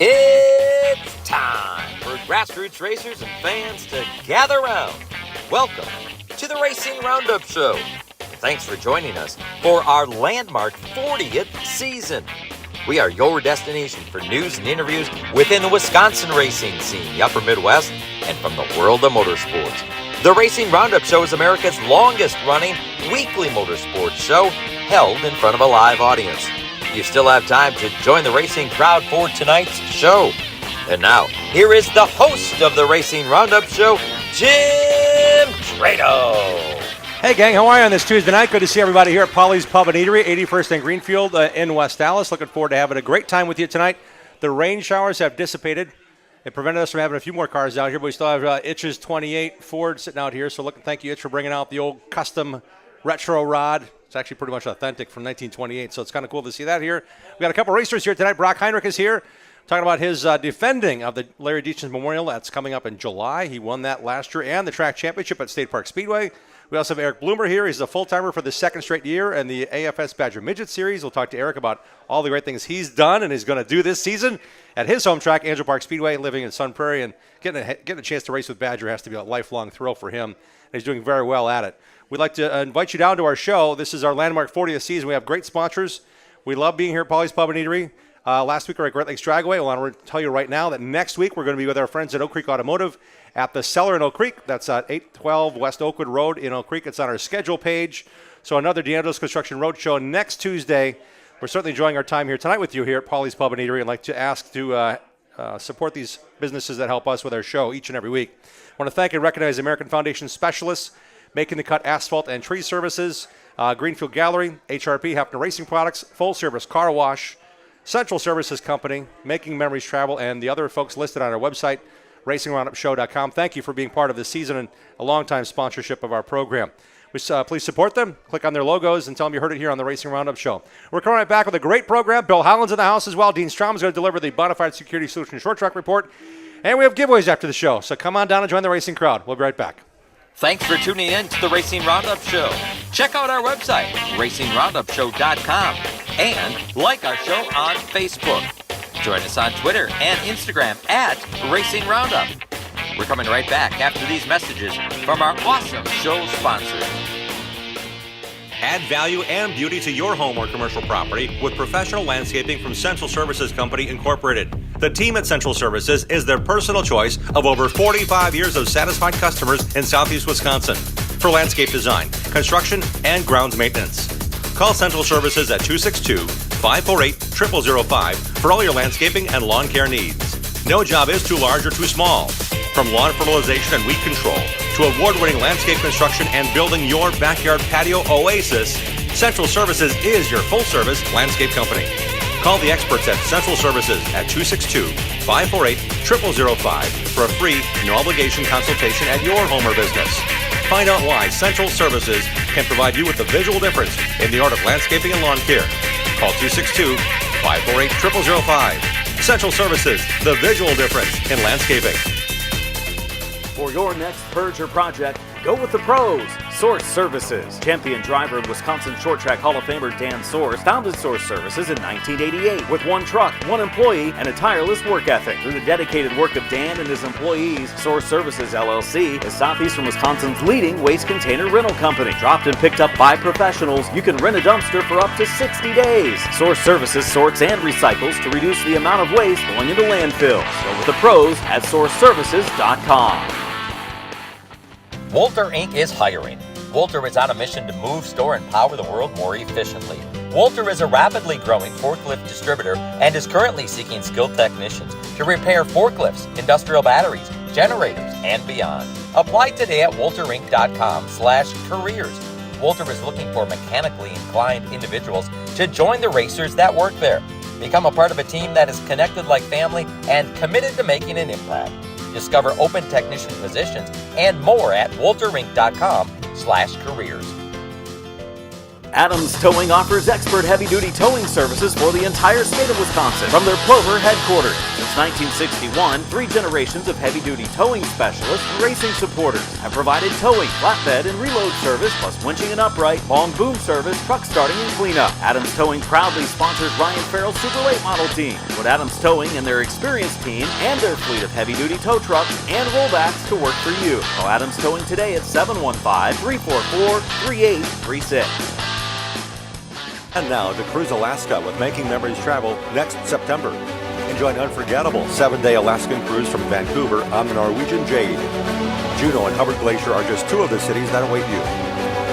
It's time for grassroots racers and fans to gather round. Welcome to the Racing Roundup Show. Thanks for joining us for our landmark 40th season. We are your destination for news and interviews within the Wisconsin racing scene, the upper Midwest, and from the world of motorsports. The Racing Roundup Show is America's longest-running weekly motorsports show held in front of a live audience. You still have time to join the racing crowd for tonight's show. And now, here is the host of the Racing Roundup Show, Jim Trado. Hey gang, how are you on this Tuesday night? Good to see everybody here at Polly's Pub and Eatery, 81st and Greenfield in West Dallas. Looking forward to having a great time with you tonight. The rain showers have dissipated. It prevented us from having a few more cars out here, but we still have Itch's 28 Ford sitting out here. So thank you, Itch, for bringing out the old custom retro rod. It's actually pretty much authentic from 1928, so it's kind of cool to see that here. We got a couple racers here tonight. Brock Heinrich is here, talking about his defending of the Larry Deitchens Memorial. That's coming up in July. He won that last year and the track championship at State Park Speedway. We also have Eric Bloomer here. He's a full-timer for the second straight year in the AFS Badger Midget Series. We'll talk to Eric about all the great things he's done and is going to do this season at his home track, Angel Park Speedway, living in Sun Prairie. And getting a chance to race with Badger has to be a lifelong thrill for him. And he's doing very well at it. We'd like to invite you down to our show. This is our landmark 40th season. We have great sponsors. We love being here at Polly's Pub and Eatery. Last week we were at Great Lakes Dragway. I want to tell you right now that next week we're going to be with our friends at Oak Creek Automotive at the Cellar in Oak Creek. That's at 812 West Oakwood Road in Oak Creek. It's on our schedule page. So another D'Angelo's Construction Roadshow next Tuesday. We're certainly enjoying our time here tonight with you here at Polly's Pub and Eatery. I'd like to ask to support these businesses that help us with our show each and every week. I want to thank and recognize American Foundation Specialists, Making the Cut Asphalt and Tree Services, Greenfield Gallery, HRP, Hafner Racing Products, Full Service Car Wash, Central Services Company, Making Memories Travel, and the other folks listed on our website, racingroundupshow.com. Thank you for being part of this season and a long-time sponsorship of our program. Please support them. Click on their logos and tell them you heard it here on the Racing Roundup Show. We're coming right back with a great program. Bill Holland's in the house as well. Dean Strom is going to deliver the Bonafide Security Solutions Short Track Report. And we have giveaways after the show, so come on down and join the racing crowd. We'll be right back. Thanks for tuning in to the Racing Roundup Show. Check out our website, racingroundupshow.com, and like our show on Facebook. Join us on Twitter and Instagram at Racing Roundup. We're coming right back after these messages from our awesome show sponsors. Add value and beauty to your home or commercial property with professional landscaping from Central Services Company, Incorporated. The team at Central Services is their personal choice of over 45 years of satisfied customers in Southeast Wisconsin for landscape design, construction, and grounds maintenance. Call Central Services at 262-548-0005 for all your landscaping and lawn care needs. No job is too large or too small. From lawn fertilization and weed control to award-winning landscape construction and building your backyard patio oasis, Central Services is your full-service landscape company. Call the experts at Central Services at 262-548-0005 for a free, no-obligation consultation at your home or business. Find out why Central Services can provide you with the visual difference in the art of landscaping and lawn care. Call 262-548-0005. Central Services, the visual difference in landscaping. For your next purge or project, go with the pros. Source Services. Champion driver and Wisconsin Short Track Hall of Famer Dan Source founded Source Services in 1988 with one truck, one employee, and a tireless work ethic. Through the dedicated work of Dan and his employees, Source Services LLC is Southeastern Wisconsin's leading waste container rental company. Dropped and picked up by professionals, you can rent a dumpster for up to 60 days. Source Services sorts and recycles to reduce the amount of waste going into landfills. Go with the pros at sourceservices.com. Wolter Inc. is hiring. Wolter is on a mission to move, store, and power the world more efficiently. Wolter is a rapidly growing forklift distributor and is currently seeking skilled technicians to repair forklifts, industrial batteries, generators, and beyond. Apply today at wolterinc.com/careers. Wolter is looking for mechanically inclined individuals to join the racers that work there. Become a part of a team that is connected like family and committed to making an impact. Discover open technician positions and more at wolterinc.com/careers. Adams Towing offers expert heavy-duty towing services for the entire state of Wisconsin from their Plover headquarters. Since 1961, 3 generations of heavy-duty towing specialists and racing supporters have provided towing, flatbed, and reload service, plus winching and upright, long boom service, truck starting, and cleanup. Adams Towing proudly sponsors Ryan Farrell's Super Late Model team. Put Adams Towing and their experienced team and their fleet of heavy-duty tow trucks and rollbacks to work for you. Call Adams Towing today at 715-344-3836. And now to Cruise Alaska with Making Memories Travel next September. Enjoy an unforgettable 7-day Alaskan cruise from Vancouver on the Norwegian Jade. Juneau and Hubbard Glacier are just 2 of the cities that await you.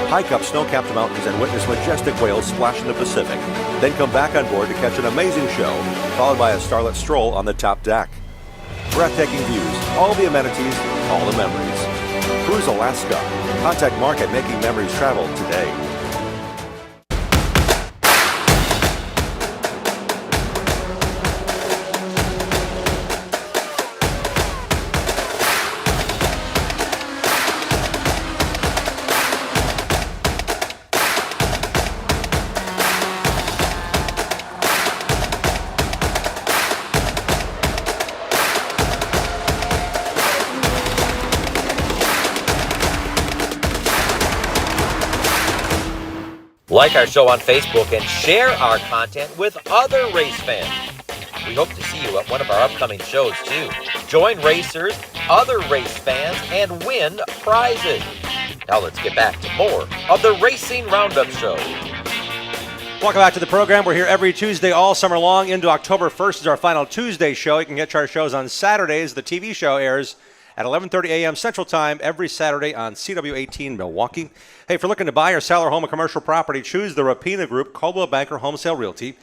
Hike up snow-capped mountains and witness majestic whales splash in the Pacific. Then come back on board to catch an amazing show, followed by a starlit stroll on the top deck. Breathtaking views, all the amenities, all the memories. Cruise Alaska. Contact Mark at Making Memories Travel today. Like our show on Facebook and share our content with other race fans. We hope to see you at one of our upcoming shows too. Join racers, other race fans, and win prizes. Now let's get back to more of the Racing Roundup Show. Welcome back to the program. We're here every Tuesday all summer long. Into October 1st is our final Tuesday show. You can catch our shows on Saturdays. The TV show airs at 11:30 a.m. Central Time every Saturday on CW18 Milwaukee. Hey, if you're looking to buy or sell or home a commercial property, choose the Rapina Group, Coldwell Banker Home Sale Realty.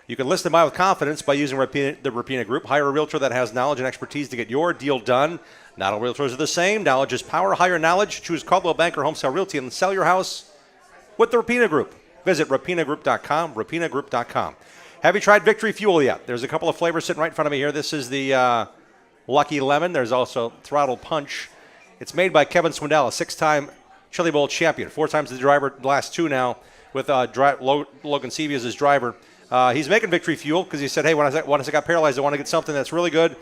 You can list and buy with confidence by using the Rapina Group. Hire a realtor that has knowledge and expertise to get your deal done. Not all realtors are the same. Knowledge is power. Hire knowledge. Choose Coldwell Banker Home Sale Realty and sell your house with the Rapina Group. Visit rapinagroup.com, rapinagroup.com. Have you tried Victory Fuel yet? There's a couple of flavors sitting right in front of me here. This is the Lucky Lemon. There's also Throttle Punch. It's made by Kevin Swindell, a 6-time Chili Bowl champion. 4 times the driver, the last 2 now, with Logan Seavey as his driver. He's making Victory Fuel because he said, hey, when I got paralyzed, I want to get something that's really good,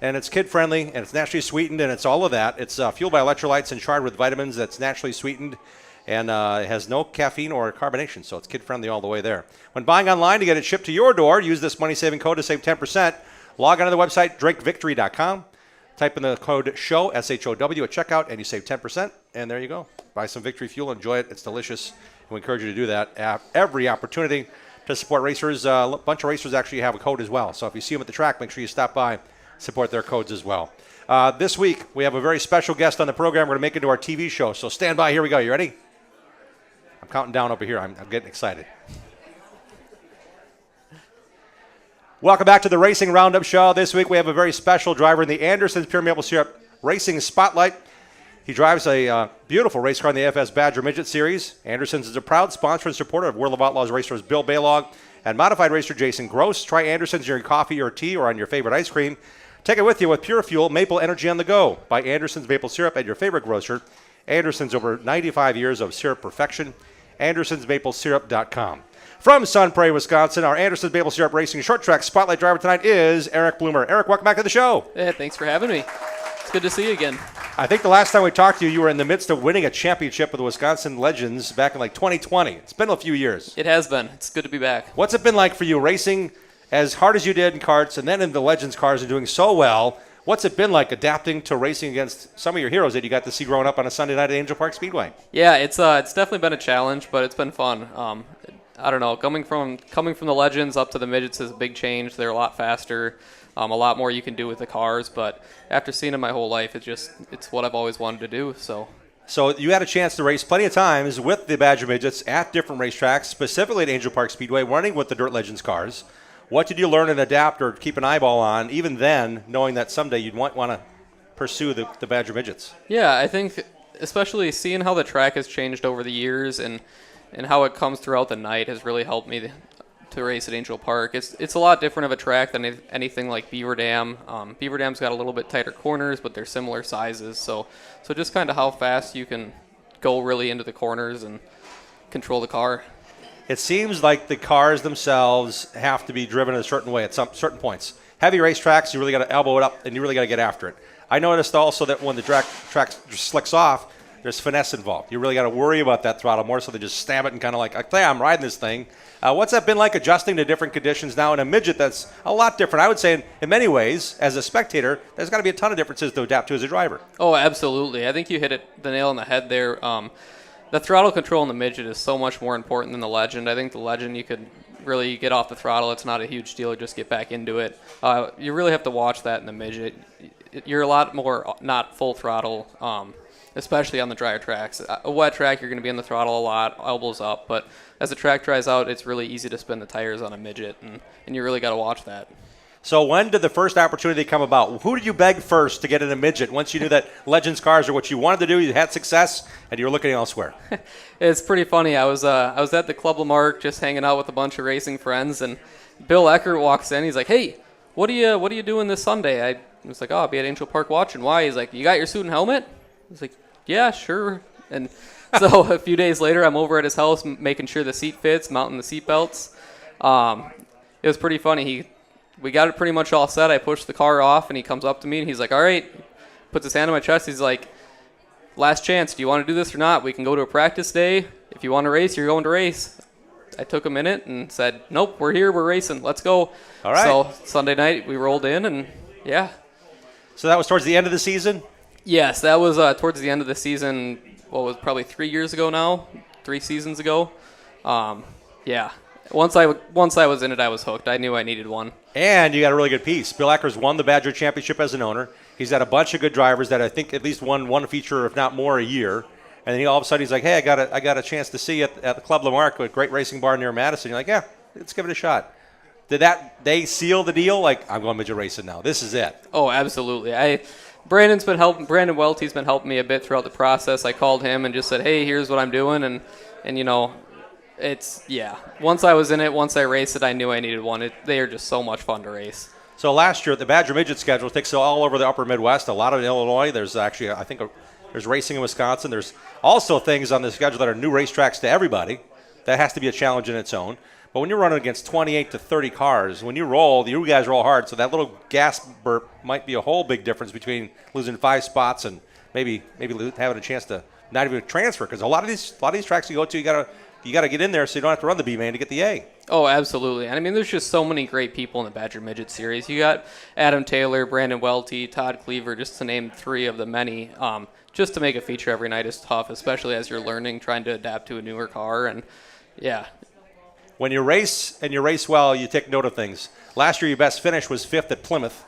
and it's kid-friendly, and it's naturally sweetened, and it's all of that. It's fueled by electrolytes and charged with vitamins that's naturally sweetened, and it has no caffeine or carbonation, so it's kid-friendly all the way there. When buying online to get it shipped to your door, use this money-saving code to save 10%. Log on to the website, drakevictory.com. Type in the code SHOW, S-H-O-W, at checkout, and you save 10%. And there you go. Buy some Victory Fuel. Enjoy it. It's delicious. And we encourage you to do that at every opportunity to support racers. A bunch of racers actually have a code as well. So if you see them at the track, make sure you stop by, support their codes as well. This week, we have a very special guest on the program. We're going to make it into our TV show. So stand by. Here we go. You ready? I'm counting down over here. I'm getting excited. Welcome back to the Racing Roundup Show. This week we have a very special driver in the Anderson's Pure Maple Syrup Racing Spotlight. He drives a beautiful race car in the FS Badger Midget Series. Anderson's is a proud sponsor and supporter of World of Outlaws racers Bill Baylog and modified racer Jason Gross. Try Anderson's in your coffee or tea or on your favorite ice cream. Take it with you with Pure Fuel Maple Energy on the Go. Buy Anderson's Maple Syrup at your favorite grocer. Anderson's, over 95 years of syrup perfection. Anderson'sMapleSyrup.com. From Sun Prairie, Wisconsin, our Anderson's Maple Syrup Racing Short Track Spotlight driver tonight is Eric Bloomer. Eric, welcome back to the show. Hey, thanks for having me. It's good to see you again. I think the last time we talked to you, you were in the midst of winning a championship with the Wisconsin Legends back in like 2020. It's been a few years. It has been. It's good to be back. What's it been like for you racing as hard as you did in karts and then in the Legends cars and doing so well? What's it been like adapting to racing against some of your heroes that you got to see growing up on a Sunday night at Angel Park Speedway? Yeah, it's definitely been a challenge, but it's been fun. I don't know, coming from the Legends up to the Midgets is a big change. They're a lot faster, a lot more you can do with the cars. But after seeing them my whole life, it's what I've always wanted to do. So you had a chance to race plenty of times with the Badger Midgets at different racetracks, specifically at Angel Park Speedway, running with the Dirt Legends cars. What did you learn and adapt or keep an eyeball on, even then, knowing that someday you'd want to pursue the Badger Midgets? Yeah, I think especially seeing how the track has changed over the years and how it comes throughout the night has really helped me to race at Angel Park. It's a lot different of a track than anything like Beaver Dam. Beaver Dam's got a little bit tighter corners, but they're similar sizes. So just kind of how fast you can go really into the corners and control the car. it seems like the cars themselves have to be driven in a certain way at some certain points. Heavy racetracks, you really got to elbow it up, and you really got to get after it. I noticed also that when the track slicks off, there's finesse involved. You really got to worry about that throttle more so they just stab it and kind of like, hey, I'm riding this thing. What's that been like adjusting to different conditions now in a midget that's a lot different? I would say in many ways, as a spectator, there's got to be a ton of differences to adapt to as a driver. Oh, absolutely. I think you hit the nail on the head there. The throttle control in the midget is so much more important than the legend. I think the legend, you could really get off the throttle. It's not a huge deal. Just get back into it. You really have to watch that in the midget. You're a lot more not full throttle, especially on the drier tracks. A wet track, you're going to be in the throttle a lot, elbows up. But as the track dries out, it's really easy to spin the tires on a midget, and you really got to watch that. So when did the first opportunity come about? Who did you beg first to get in a midget? Once you knew that Legends cars are what you wanted to do, you had success, and you were looking elsewhere. It's pretty funny. I was at the Club Lamarck just hanging out with a bunch of racing friends, and Bill Eckert walks in. He's like, "Hey, what are you doing this Sunday?" I was like, "Oh, I'll be at Angel Park watching." "Why?" He's like, "You got your suit and helmet?" I was like, "Yeah, sure." And so a few days later, I'm over at his house making sure the seat fits, mounting the seat belts. It was pretty funny. We got it pretty much all set. I pushed the car off, and he comes up to me, and he's like, "All right," puts his hand on my chest. He's like, "Last chance. Do you want to do this or not? We can go to a practice day. If you want to race, you're going to race." I took a minute and said, "Nope, we're here. We're racing. Let's go." All right. So Sunday night, we rolled in, and yeah. So that was towards the end of the season? Yes, that was towards the end of the season. What was probably 3 years ago now, 3 seasons ago. Yeah. Once I was in it, I was hooked. I knew I needed one. And you got a really good piece. Bill Ecker's won the Badger Championship as an owner. He's had a bunch of good drivers that I think at least won one feature, if not more, a year. And then all of a sudden he's like, "Hey, I got a chance to see you at the Club Lamarck, a great racing bar near Madison." You're like, "Yeah, let's give it a shot." Did they seal the deal? Like, I'm going midget racing now. This is it. Oh, absolutely. Brandon Welty's been helping me a bit throughout the process. I called him and just said, "Hey, here's what I'm doing," and you know. Once I was in it, once I raced it, I knew I needed one. They are just so much fun to race. So last year, the Badger Midget schedule takes it all over the upper Midwest, a lot of Illinois. There's actually, I think, there's racing in Wisconsin. There's also things on the schedule that are new racetracks to everybody. That has to be a challenge in its own. But when you're running against 28 to 30 cars, when you roll, you guys roll hard, so that little gas burp might be a whole big difference between losing 5 spots and maybe having a chance to not even transfer. Because a lot of these tracks you go to, you got to get in there so you don't have to run the B main to get the A. Oh, absolutely. And I mean, there's just so many great people in the Badger Midget Series. You got Adam Taylor, Brandon Welty, Todd Cleaver, just to name 3 of the many. Just to make a feature every night is tough, especially as you're learning, trying to adapt to a newer car. And yeah. When you race and you race well, you take note of things. Last year, your best finish was 5th at Plymouth,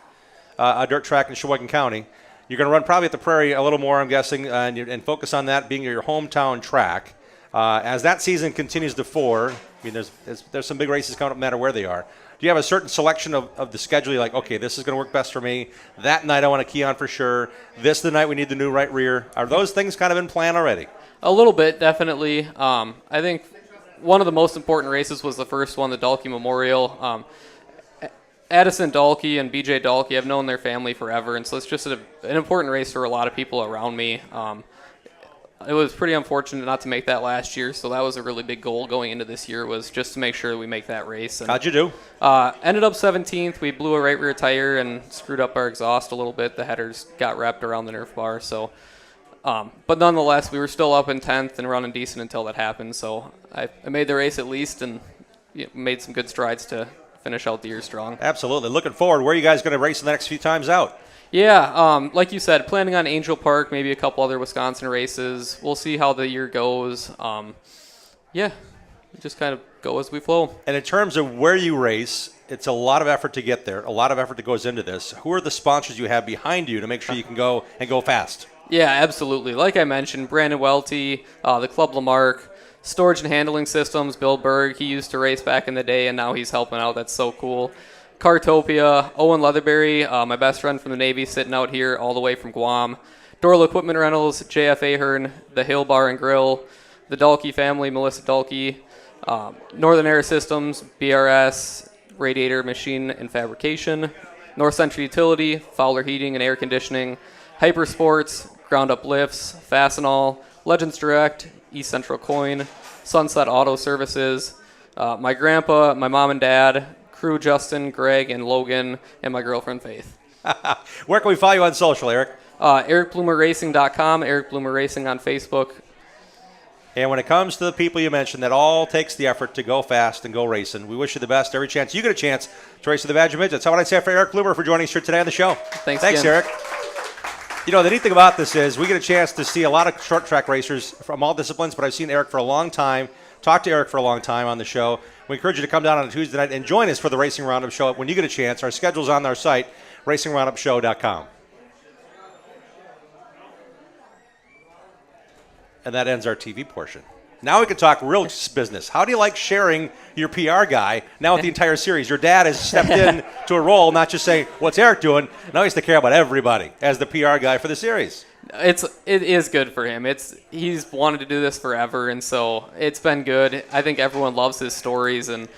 a dirt track in Sheboygan County. You're going to run probably at the Prairie a little more, I'm guessing, and focus on that being your hometown track. As that season continues to forward, I mean, there's some big races coming up no matter where they are. Do you have a certain selection of the schedule? You're like, okay, this is going to work best for me. That night I want to key on for sure. This is the night we need the new right rear. Are those things kind of in plan already? A little bit, definitely. I think one of the most important races was the first one, the Dalkey Memorial. Addison Dalkey and BJ Dalkey, I've known their family forever, and so it's just an important race for a lot of people around me. It was pretty unfortunate not to make that last year, so that was a really big goal going into this year, was just to make sure we make that race. And, how'd you do? Ended up 17th. We blew a right rear tire and screwed up our exhaust a little bit. The headers got wrapped around the Nerf bar. So, but nonetheless, we were still up in 10th and running decent until that happened. So I made the race at least and made some good strides to finish out the year strong. Absolutely. Looking forward. Where are you guys going to race the next few times out? Yeah, like you said, planning on Angel Park, maybe a couple other Wisconsin races. We'll see how the year goes. Just kind of go as we flow. And in terms of where you race, it's a lot of effort to get there, a lot of effort that goes into this. Who are the sponsors you have behind you to make sure you can go and go fast? Yeah, absolutely. Like I mentioned, Brandon Welty, the Club Lamarck, Storage and Handling Systems, Bill Berg. He used to race back in the day, and now he's helping out. That's so cool. Cartopia, Owen Leatherberry, my best friend from the Navy, sitting out here all the way from Guam. Dorla Equipment Rentals, JF Ahern, The Hill Bar and Grill, the Dalkey family, Melissa Dalkey, Northern Air Systems, BRS, Radiator Machine and Fabrication, North Central Utility, Fowler Heating and Air Conditioning, Hyper Sports, Ground Up Lifts, Fastenal, Legends Direct, East Central Coin, Sunset Auto Services, my grandpa, my mom and dad, crew Justin, Greg, and Logan, and my girlfriend Faith. Where can we follow you on social, Eric? EricBloomerRacing.com, Eric Bloomer Racing on Facebook. And when it comes to the people you mentioned, that all takes the effort to go fast and go racing. We wish you the best every chance you get a chance to race with the Badge of Midgets. How would I say for Eric Bloomer for joining us here today on the show? Thanks again. Eric. You know, the neat thing about this is we get a chance to see a lot of short track racers from all disciplines, but I've seen Eric for a long time, talked to Eric for a long time on the show. We encourage you to come down on a Tuesday night and join us for the Racing Roundup show when you get a chance. Our schedule's on our site, racingroundupshow.com. And that ends our TV portion. Now we can talk real business. How do you like sharing your PR guy now with the entire series? Your dad has stepped in to a role, not just saying, what's Eric doing? Now he has to care about everybody as the PR guy for the series. It is good for him. He's wanted to do this forever, and so it's been good. I think everyone loves his stories, and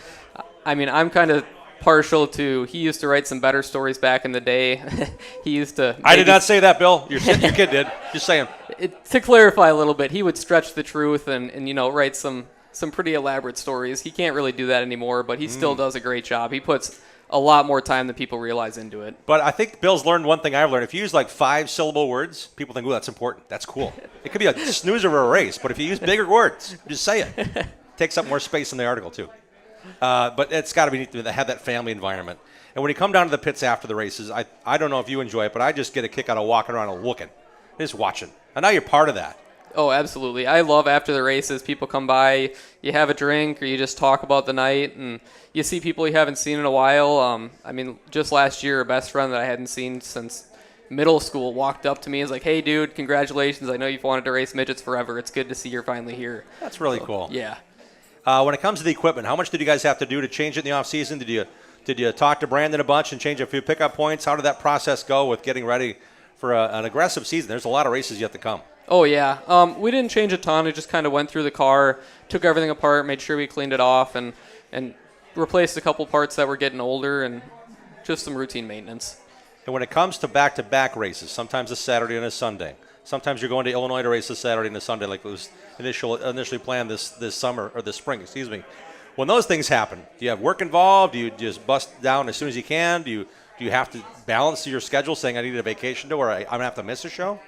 I mean, I'm kind of partial to, he used to write some better stories back in the day. He used to. I did not say that, Bill. Your kid did. Just saying. To clarify a little bit, he would stretch the truth and write some pretty elaborate stories. He can't really do that anymore, but he still does a great job. He puts a lot more time than people realize into it. But I think Bill's learned one thing I've learned. If you use like 5-syllable words, people think, ooh, that's important. That's cool. It could be a snoozer of a race, but if you use bigger words, just say it. Takes up more space in the article, too. But it's got to be neat to have that family environment. And when you come down to the pits after the races, I don't know if you enjoy it, but I just get a kick out of walking around and looking, just watching. And now you're part of that. Oh, absolutely. I love after the races, people come by, you have a drink, or you just talk about the night, and you see people you haven't seen in a while. I mean, just last year, a best friend that I hadn't seen since middle school walked up to me and was like, hey, dude, congratulations. I know you've wanted to race midgets forever. It's good to see you're finally here. That's really cool. Yeah. When it comes to the equipment, how much did you guys have to do to change it in the off-season? Did you talk to Brandon a bunch and change a few pickup points? How did that process go with getting ready for an aggressive season? There's a lot of races yet to come. Oh, yeah. We didn't change a ton. We just kind of went through the car, took everything apart, made sure we cleaned it off, and replaced a couple parts that were getting older, and just some routine maintenance. And when it comes to back-to-back races, sometimes a Saturday and a Sunday, sometimes you're going to Illinois to race a Saturday and a Sunday like it was initially planned this summer, or this spring, excuse me. When those things happen, do you have work involved? Do you just bust down as soon as you can? Do you have to balance your schedule saying I need a vacation day or I'm going to have to miss a show?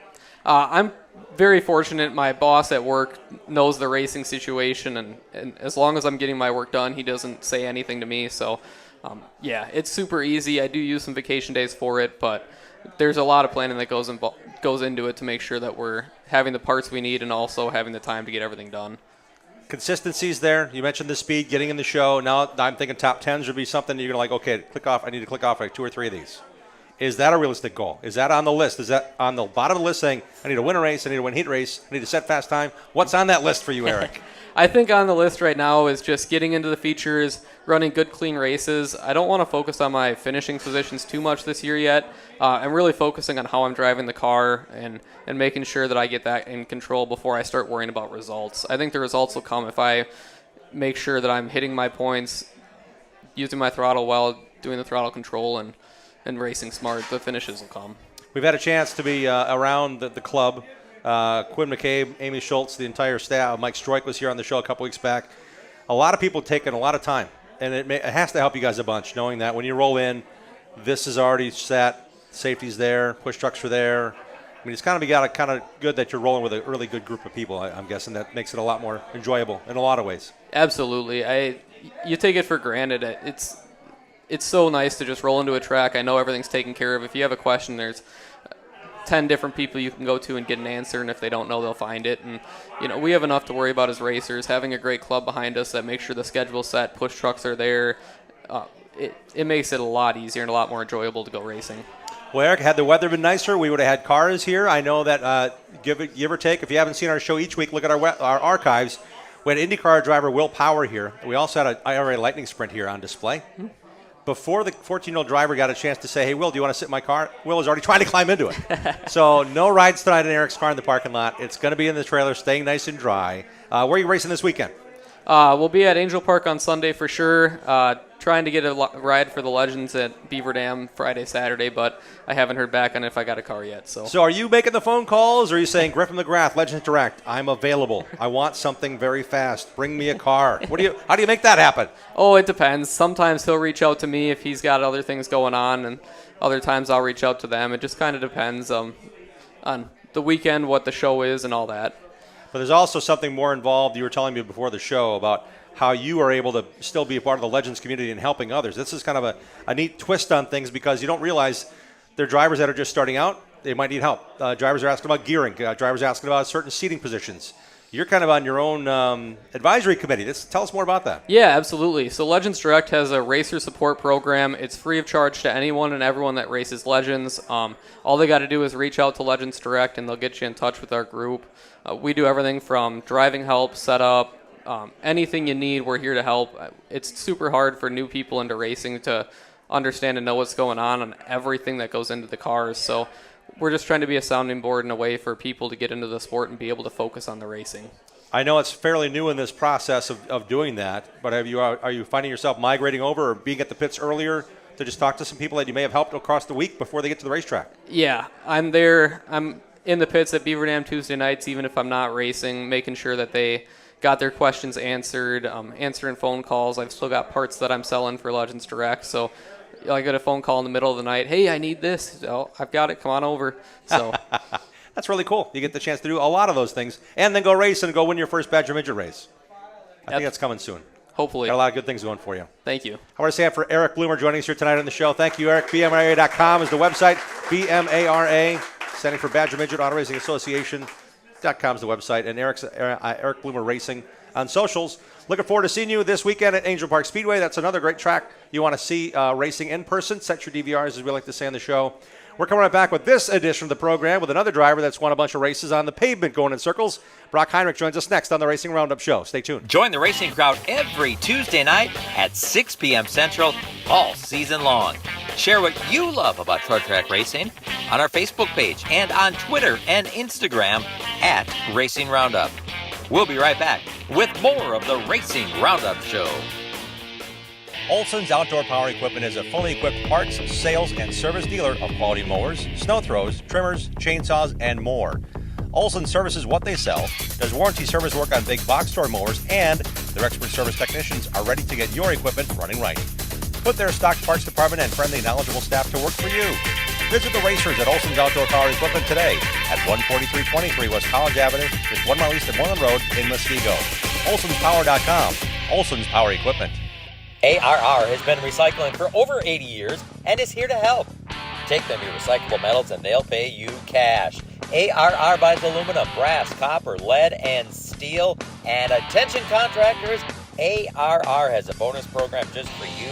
I'm very fortunate. My boss at work knows the racing situation, and as long as I'm getting my work done, he doesn't say anything to me. So, yeah, it's super easy. I do use some vacation days for it, but there's a lot of planning that goes into it to make sure that we're having the parts we need and also having the time to get everything done. Consistency's there. You mentioned the speed, getting in the show. Now I'm thinking top 10s would be something that you're going to like, okay, click off. I need to click off like 2 or 3 of these. Is that a realistic goal? Is that on the list? Is that on the bottom of the list saying, I need to win a race, I need to win a heat race, I need to set fast time? What's on that list for you, Eric? I think on the list right now is just getting into the features, running good, clean races. I don't want to focus on my finishing positions too much this year yet. I'm really focusing on how I'm driving the car and making sure that I get that in control before I start worrying about results. I think the results will come if I make sure that I'm hitting my points, using my throttle well, doing the throttle control, and racing smart. The finishes will come. We've had a chance to be around the club. Quinn McCabe, Amy Schultz, the entire staff. Mike Stroik was here on the show a couple weeks back. A lot of people taking a lot of time, and it has to help you guys a bunch, knowing that when you roll in, this is already set, safety's there, push trucks are there. I mean, it's kind of good that you're rolling with a really good group of people. I'm guessing that makes it a lot more enjoyable in a lot of ways. Absolutely. You take it for granted. It's so nice to just roll into a track. I know everything's taken care of. If you have a question, there's 10 different people you can go to and get an answer, and if they don't know, they'll find it. And we have enough to worry about as racers. Having a great club behind us that makes sure the schedule's set, push trucks are there, it makes it a lot easier and a lot more enjoyable to go racing. Well, Eric, had the weather been nicer, we would have had cars here. I know that, give or take, if you haven't seen our show each week, look at our archives. We had IndyCar driver Will Power here. We also had an IRA Lightning Sprint here on display. Mm-hmm. Before the 14-year-old driver got a chance to say, hey, Will, do you want to sit in my car? Will was already trying to climb into it. So no rides tonight in Eric's car in the parking lot. It's going to be in the trailer, staying nice and dry. Where are you racing this weekend? We'll be at Angel Park on Sunday for sure. Trying to get a ride for the Legends at Beaver Dam Friday, Saturday, but I haven't heard back on if I got a car yet. So are you making the phone calls, or are you saying, Griffin McGrath, Legends Direct, I'm available. I want something very fast. Bring me a car. How do you make that happen? Oh, it depends. Sometimes he'll reach out to me if he's got other things going on, and other times I'll reach out to them. It just kind of depends on the weekend, what the show is, and all that. But there's also something more involved. You were telling me before the show about how you are able to still be a part of the Legends community and helping others. This is kind of a neat twist on things, because you don't realize there are drivers that are just starting out. They might need help. Drivers are asking about gearing. Drivers are asking about certain seating positions. You're kind of on your own advisory committee. Tell us more about that. Yeah, absolutely. So Legends Direct has a racer support program. It's free of charge to anyone and everyone that races Legends. All they got to do is reach out to Legends Direct, and they'll get you in touch with our group. We do everything from driving help, setup, anything you need, we're here to help. It's super hard for new people into racing to understand and know what's going on everything that goes into the cars. So we're just trying to be a sounding board and a way for people to get into the sport and be able to focus on the racing. I know it's fairly new in this process of doing that, but are you finding yourself migrating over or being at the pits earlier to just talk to some people that you may have helped across the week before they get to the racetrack? Yeah, I'm there. I'm in the pits at Beaver Dam Tuesday nights, even if I'm not racing, making sure that they got their questions answered, answering phone calls. I've still got parts that I'm selling for Legends Direct, so I get a phone call in the middle of the night. Hey, I need this. Oh, I've got it. Come on over. So that's really cool. You get the chance to do a lot of those things, and then go race and go win your first Badger Midget race. I think that's coming soon. Hopefully. Got a lot of good things going for you. Thank you. I want to say that for Eric Bloomer joining us here tonight on the show. Thank you, Eric. BMRA.com is the website. BMARA, standing for Badger Midget Auto Racing Association. .com is the website, and Eric Bloomer Racing on socials. Looking forward to seeing you this weekend at Angel Park Speedway. That's another great track you want to see racing in person. Set your DVRs, as we like to say on the show. We're coming right back with this edition of the program with another driver that's won a bunch of races on the pavement going in circles. Brock Heinrich joins us next on the Racing Roundup Show. Stay tuned. Join the racing crowd every Tuesday night at 6 p.m. Central all season long. Share what you love about short track racing on our Facebook page and on Twitter and Instagram at Racing Roundup. We'll be right back with more of the Racing Roundup Show. Olson's Outdoor Power Equipment is a fully equipped parts, sales, and service dealer of quality mowers, snow throws, trimmers, chainsaws, and more. Olson services what they sell, does warranty service work on big box store mowers, and their expert service technicians are ready to get your equipment running right. Put their stock parts department and friendly, knowledgeable staff to work for you. Visit the racers at Olson's Outdoor Power Equipment today at 14323 West College Avenue, just 1 mile east of Moreland Road in Muskego. Olson'sPower.com. Olson's Power Equipment. ARR has been recycling for over 80 years and is here to help. Take them your recyclable metals and they'll pay you cash. ARR buys aluminum, brass, copper, lead, and steel. And attention contractors, ARR has a bonus program just for you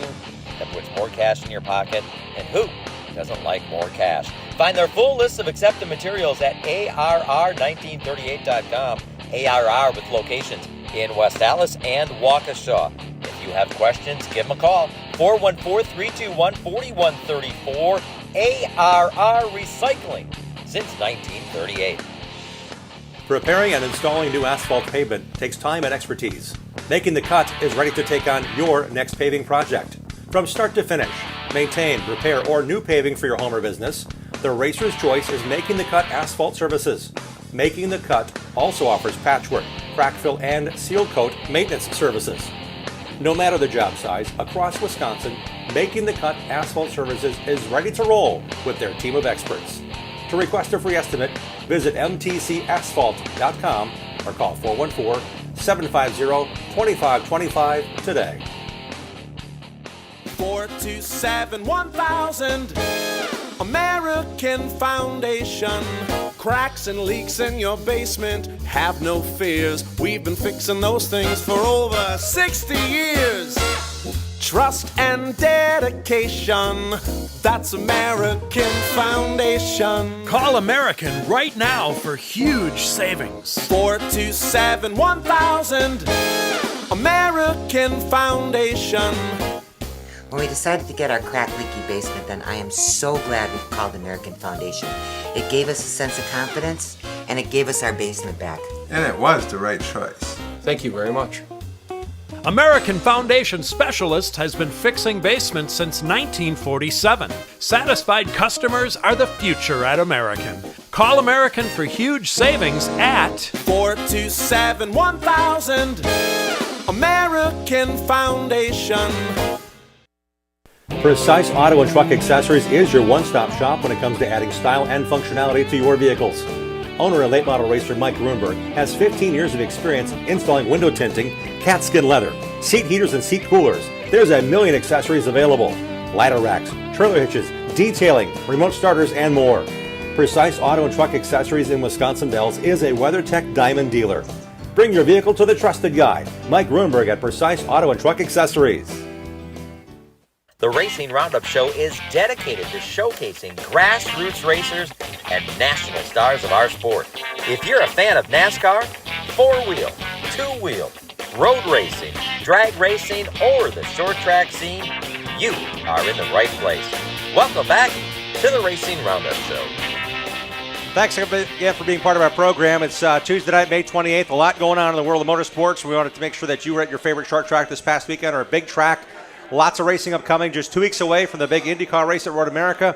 that puts more cash in your pocket. And who doesn't like more cash? Find their full list of accepted materials at ARR1938.com. ARR with locations in West Allis and Waukesha. If you have questions, give them a call. 414-321-4134. ARR Recycling since 1938. Preparing and installing new asphalt pavement takes time and expertise. Making the Cut is ready to take on your next paving project. From start to finish, maintain, repair, or new paving for your home or business, the Racer's Choice is Making the Cut Asphalt Services. Making the Cut also offers patchwork, crack fill, and seal coat maintenance services. No matter the job size, across Wisconsin, Making the Cut Asphalt Services is ready to roll with their team of experts. To request a free estimate, visit mtcasphalt.com or call 414-750-2525 today. 427-1000 American Foundation. Cracks and leaks in your basement, have no fears. We've been fixing those things for over 60 years. Trust and dedication, that's American Foundation. Call American right now for huge savings. 427-1000 American Foundation. When we decided to get our crack leaky basement done, I am so glad we called American Foundation. It gave us a sense of confidence, and it gave us our basement back. And it was the right choice. Thank you very much. American Foundation Specialist has been fixing basements since 1947. Satisfied customers are the future at American. Call American for huge savings at 427-1000. American Foundation. Precise Auto and Truck Accessories is your one-stop shop when it comes to adding style and functionality to your vehicles. Owner and late model racer Mike Grunberg has 15 years of experience installing window tinting, cat skin leather, seat heaters, and seat coolers. There's a million accessories available. Ladder racks, trailer hitches, detailing, remote starters, and more. Precise Auto and Truck Accessories in Wisconsin Dells is a WeatherTech Diamond dealer. Bring your vehicle to the trusted guy, Mike Grunberg at Precise Auto and Truck Accessories. The Racing Roundup Show is dedicated to showcasing grassroots racers and national stars of our sport. If you're a fan of NASCAR, four-wheel, two-wheel, road racing, drag racing, or the short track scene, you are in the right place. Welcome back to the Racing Roundup Show. Thanks again for being part of our program. It's Tuesday night, May 28th. A lot going on in the world of motorsports. We wanted to make sure that you were at your favorite short track this past weekend or a big track. Lots of racing upcoming, just 2 weeks away from the big IndyCar race at Road America.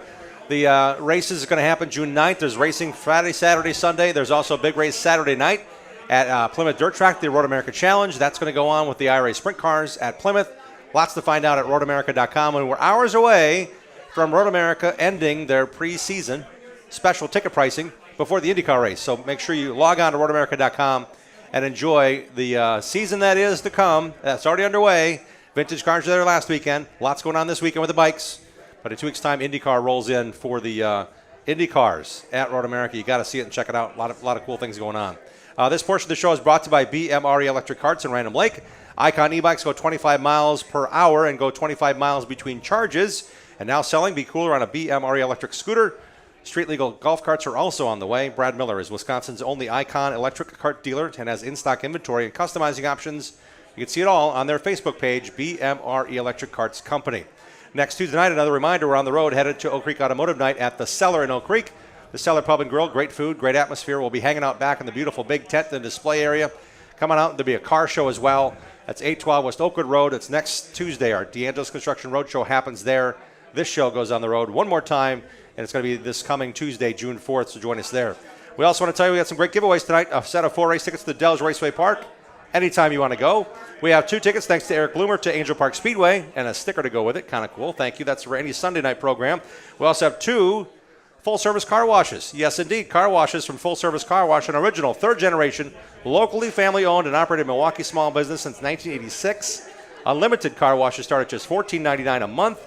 The races are going to happen June 9th. There's racing Friday, Saturday, Sunday. There's also a big race Saturday night at Plymouth Dirt Track, the Road America Challenge. That's going to go on with the IRA Sprint Cars at Plymouth. Lots to find out at roadamerica.com. And we're hours away from Road America ending their preseason special ticket pricing before the IndyCar race. So make sure you log on to roadamerica.com and enjoy the season that is to come. That's already underway. Vintage cars were there last weekend. Lots going on this weekend with the bikes. But in 2 weeks' time, IndyCar rolls in for the Indy Cars at Road America. You got to see it and check it out. A lot of cool things going on. This portion of the show is brought to you by BMRE Electric Carts in Random Lake. Icon e-bikes go 25 miles per hour and go 25 miles between charges. And now selling Be Cooler on a BMRE electric scooter. Street legal golf carts are also on the way. Brad Miller is Wisconsin's only Icon electric cart dealer and has in-stock inventory and customizing options. You can see it all on their Facebook page, BMRE Electric Carts Company. Next Tuesday night, another reminder, we're on the road, headed to Oak Creek Automotive Night at the Cellar in Oak Creek. The Cellar Pub and Grill, great food, great atmosphere. We'll be hanging out back in the beautiful big tent and display area. Coming out, there'll be a car show as well. That's 812 West Oakwood Road. It's next Tuesday. Our DeAngelis Construction Roadshow happens there. This show goes on the road one more time, and it's going to be this coming Tuesday, June 4th, so join us there. We also want to tell you we got some great giveaways tonight. A set of 4 race tickets to the Dells Raceway Park. Anytime you want to go. We have 2 tickets, thanks to Eric Bloomer, to Angel Park Speedway, and a sticker to go with it. Kind of cool. Thank you. That's Randy's Sunday night program. We also have 2 full-service car washes. Yes, indeed, car washes from Full Service Car Wash, an original, third-generation, locally family-owned and operated Milwaukee small business since 1986. Unlimited car washes start at just $14.99 a month.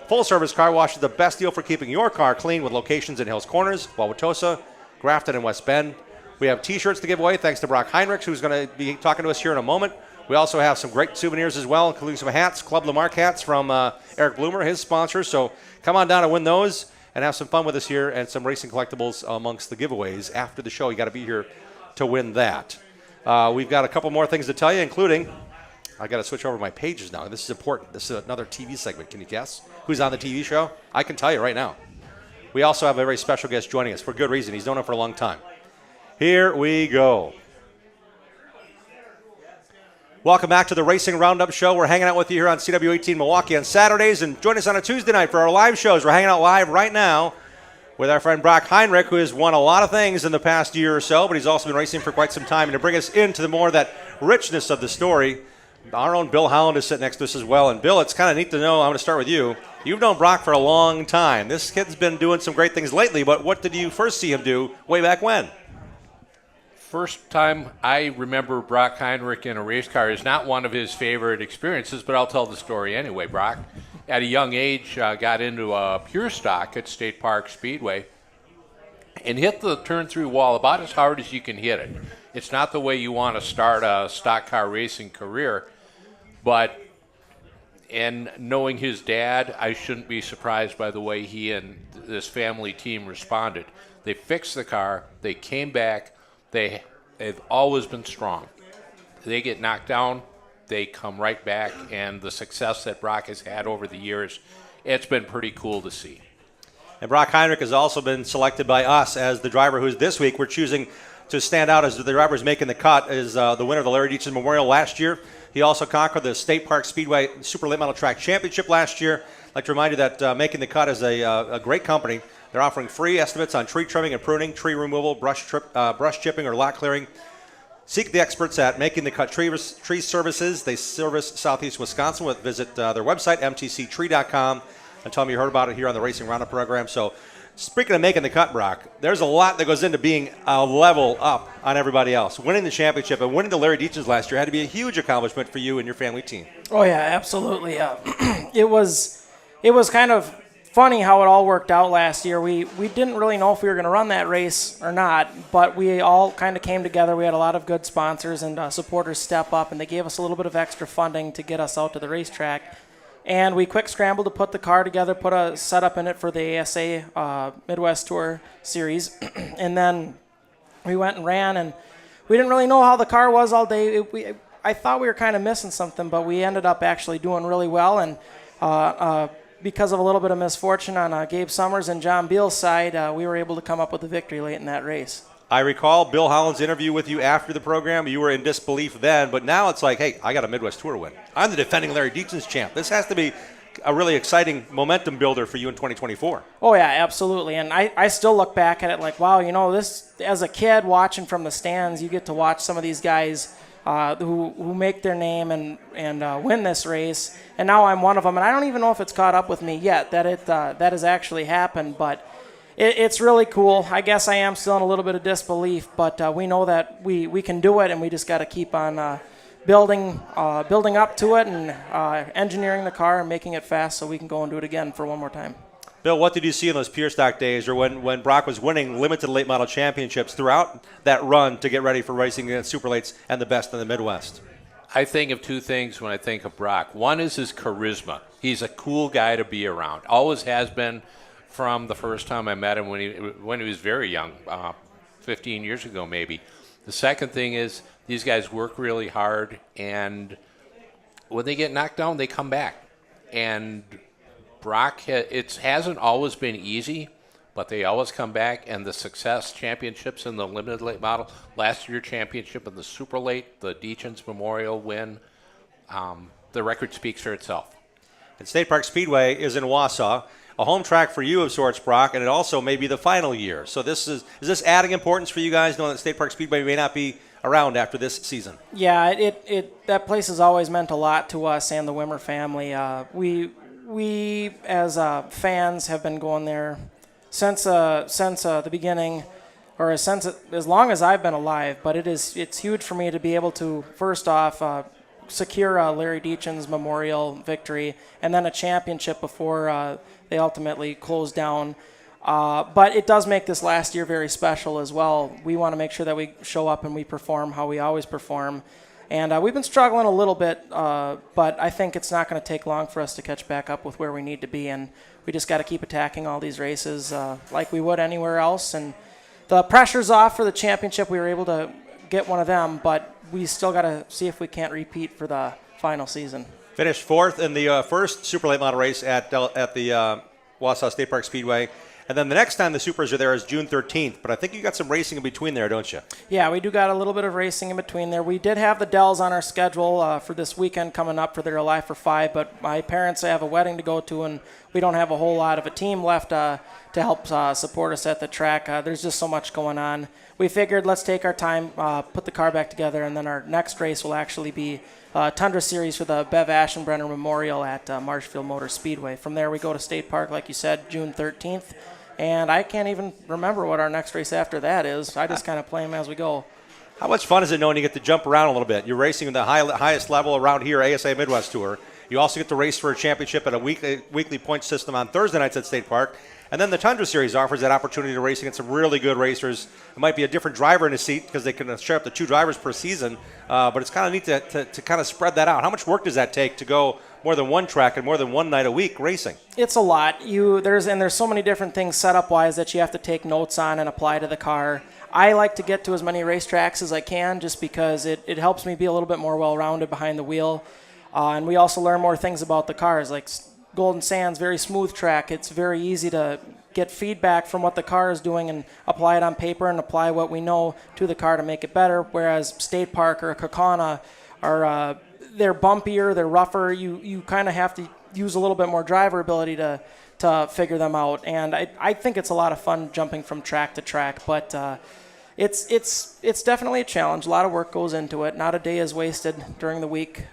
Full Service Car Wash is the best deal for keeping your car clean with locations in Hills Corners, Wauwatosa, Grafton, and West Bend. We have T-shirts to give away thanks to Brock Heinrichs, who's going to be talking to us here in a moment. We also have some great souvenirs as well, including some hats, Club Lamarck hats from Eric Bloomer, his sponsor. So come on down and win those and have some fun with us here and some racing collectibles amongst the giveaways after the show. You got to be here to win that. We've got a couple more things to tell you, including I got to switch over my pages now. This is important. This is another TV segment. Can you guess who's on the TV show? I can tell you right now. We also have a very special guest joining us for good reason. He's known him for a long time. Here we go. Welcome back to the Racing Roundup Show. We're hanging out with you here on CW18 Milwaukee on Saturdays, and join us on a Tuesday night for our live shows. We're hanging out live right now with our friend Brock Heinrich, who has won a lot of things in the past year or so, but he's also been racing for quite some time. And to bring us into the more of that richness of the story, our own Bill Holland is sitting next to us as well. And Bill, it's kind of neat to know, I'm going to start with you. You've known Brock for a long time. This kid's been doing some great things lately, but what did you first see him do way back when? First time I remember Brock Heinrich in a race car is not one of his favorite experiences, but I'll tell the story anyway. Brock, at a young age, got into a pure stock at State Park Speedway and hit the turn-through wall about as hard as you can hit it. It's not the way you want to start a stock car racing career, but and knowing his dad, I shouldn't be surprised by the way he and this family team responded. They fixed the car, they came back, they've always been strong. They get knocked down, they come right back, and the success that Brock has had over the years, it's been pretty cool to see. And Brock Heinrich has also been selected by us as the driver who's this week we're choosing to stand out as the drivers making the cut is the winner of the Larry Dietz Memorial last year. He also conquered the State Park Speedway Super Late Model Track Championship last year. I'd like to remind you that Making the Cut is a great company. They're offering free estimates on tree trimming and pruning, tree removal, brush chipping, or lot clearing. Seek the experts at Making the Cut Tree Services. They service Southeast Wisconsin. Visit their website, mtctree.com, and tell them you heard about it here on the Racing Roundup program. So, speaking of making the cut, Brock, there's a lot that goes into being a level up on everybody else. Winning the championship and winning the Larry Dietz's last year had to be a huge accomplishment for you and your family team. Oh yeah, absolutely. It was kind of funny how it all worked out last year. We didn't really know if we were going to run that race or not, but we all kind of came together. We had a lot of good sponsors and supporters step up, and they gave us a little bit of extra funding to get us out to the racetrack. And we quick scrambled to put the car together, put a setup in it for the ASA Midwest Tour Series. And then we went and ran, and we didn't really know how the car was all day. I thought we were kind of missing something, but we ended up actually doing really well. And because of a little bit of misfortune on Gabe Summers and John Beal's side, we were able to come up with a victory late in that race. I recall Bill Holland's interview with you after the program. You were in disbelief then, but now it's like, hey, I got a Midwest Tour win. I'm the defending Larry Dietz's champ. This has to be a really exciting momentum builder for you in 2024. Oh, yeah, absolutely. And I still look back at it like, wow, this, as a kid watching from the stands, you get to watch some of these guys who make their name and win this race. And now I'm one of them. And I don't even know if it's caught up with me yet that that has actually happened, but it's really cool. I guess I am still in a little bit of disbelief, but we know that we can do it, and we just got to keep on building up to it and engineering the car and making it fast so we can go and do it again for one more time. Bill, what did you see in those pure stock days or when Brock was winning limited late model championships throughout that run to get ready for racing against super lates and the best in the Midwest? I think of two things when I think of Brock. One is his charisma. He's a cool guy to be around. Always has been from the first time I met him when he was very young, 15 years ago maybe. The second thing is these guys work really hard, and when they get knocked down, they come back. And Brock, it hasn't always been easy, but they always come back, and the success championships in the limited late model, last year championship in the super late, the Dietz's Memorial win, the record speaks for itself. And State Park Speedway is in Wausau, a home track for you of sorts, Brock, and it also may be the final year. So is this adding importance for you guys, knowing that State Park Speedway may not be around after this season? Yeah, that place has always meant a lot to us and the Wimmer family. We as fans have been going there since the beginning, or as long as I've been alive. But it's huge for me to be able to first off secure Larry Dietz's Memorial victory and then a championship before they ultimately closed down. But it does make this last year very special as well. We want to make sure that we show up and we perform how we always perform. And we've been struggling a little bit, but I think it's not going to take long for us to catch back up with where we need to be. And we just got to keep attacking all these races like we would anywhere else. And the pressure's off for the championship. We were able to get one of them, but we still got to see if we can't repeat for the final season. Finished fourth in the first super late model race at the Wausau State Park Speedway. And then the next time the Supers are there is June 13th. But I think you got some racing in between there, don't you? Yeah, we do got a little bit of racing in between there. We did have the Dells on our schedule for this weekend coming up for their Alive for 5, but my parents have a wedding to go to, and we don't have a whole lot of a team left to help support us at the track. There's just so much going on. We figured let's take our time, put the car back together, and then our next race will actually be Tundra Series for the Bev Aschenbrenner Memorial at Marshfield Motor Speedway. From there, we go to State Park, like you said, June 13th. And I can't even remember what our next race after that is. I just kind of play them as we go. How much fun is it knowing you get to jump around a little bit? You're racing at the highest level around here, ASA Midwest Tour. You also get to race for a championship at a weekly point system on Thursday nights at State Park. And then the Tundra Series offers that opportunity to race against some really good racers. It might be a different driver in the seat because they can share up to 2 drivers per season. But it's kind of neat to kind of spread that out. How much work does that take to go more than one track and more than one night a week racing? It's a lot. There's so many different things setup-wise that you have to take notes on and apply to the car. I like to get to as many racetracks as I can just because it helps me be a little bit more well-rounded behind the wheel. And we also learn more things about the cars, like Golden Sands, very smooth track. It's very easy to get feedback from what the car is doing and apply it on paper and apply what we know to the car to make it better. Whereas State Park or Kaukauna are they're bumpier, they're rougher. You kind of have to use a little bit more driver ability to figure them out. And I think it's a lot of fun jumping from track to track, but it's definitely a challenge. A lot of work goes into it. Not a day is wasted during the week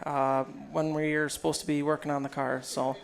when we're supposed to be working on the car. So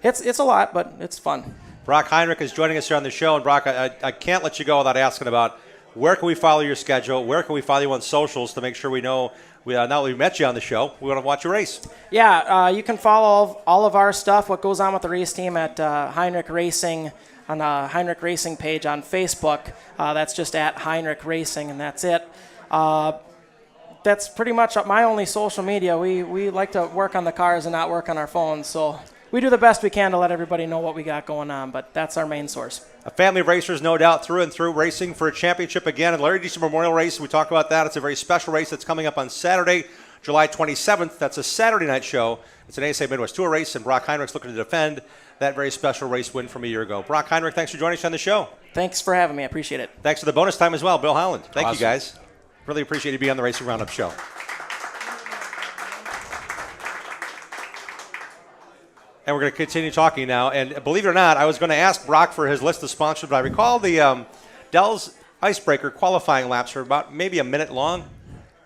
it's a lot, but it's fun. Brock Heinrich is joining us here on the show. And Brock, I can't let you go without asking about where can we follow your schedule? Where can we follow you on socials to make sure we know now that we met you on the show, we want to watch your race? Yeah, you can follow all of our stuff, what goes on with the race team at Heinrich Racing on the Heinrich Racing page on Facebook. That's just at Heinrich Racing, and that's it. That's pretty much my only social media. We like to work on the cars and not work on our phones, so we do the best we can to let everybody know what we got going on, but that's our main source. A family of racers, no doubt, through and through, racing for a championship again. And Larry Deason Memorial Race, we talk about that. It's a very special race that's coming up on Saturday, July 27th. That's a Saturday night show. It's an ASA Midwest Tour race, and Brock Heinrich's looking to defend that very special race win from a year ago. Brock Heinrich, thanks for joining us on the show. Thanks for having me. I appreciate it. Thanks for the bonus time as well, Bill Howland. Thank Awesome. you, guys. Really appreciate you being on the Racing Roundup show. And we're going to continue talking now. And believe it or not, I was going to ask Brock for his list of sponsors, but I recall the Dell's Icebreaker qualifying laps are about maybe a minute long.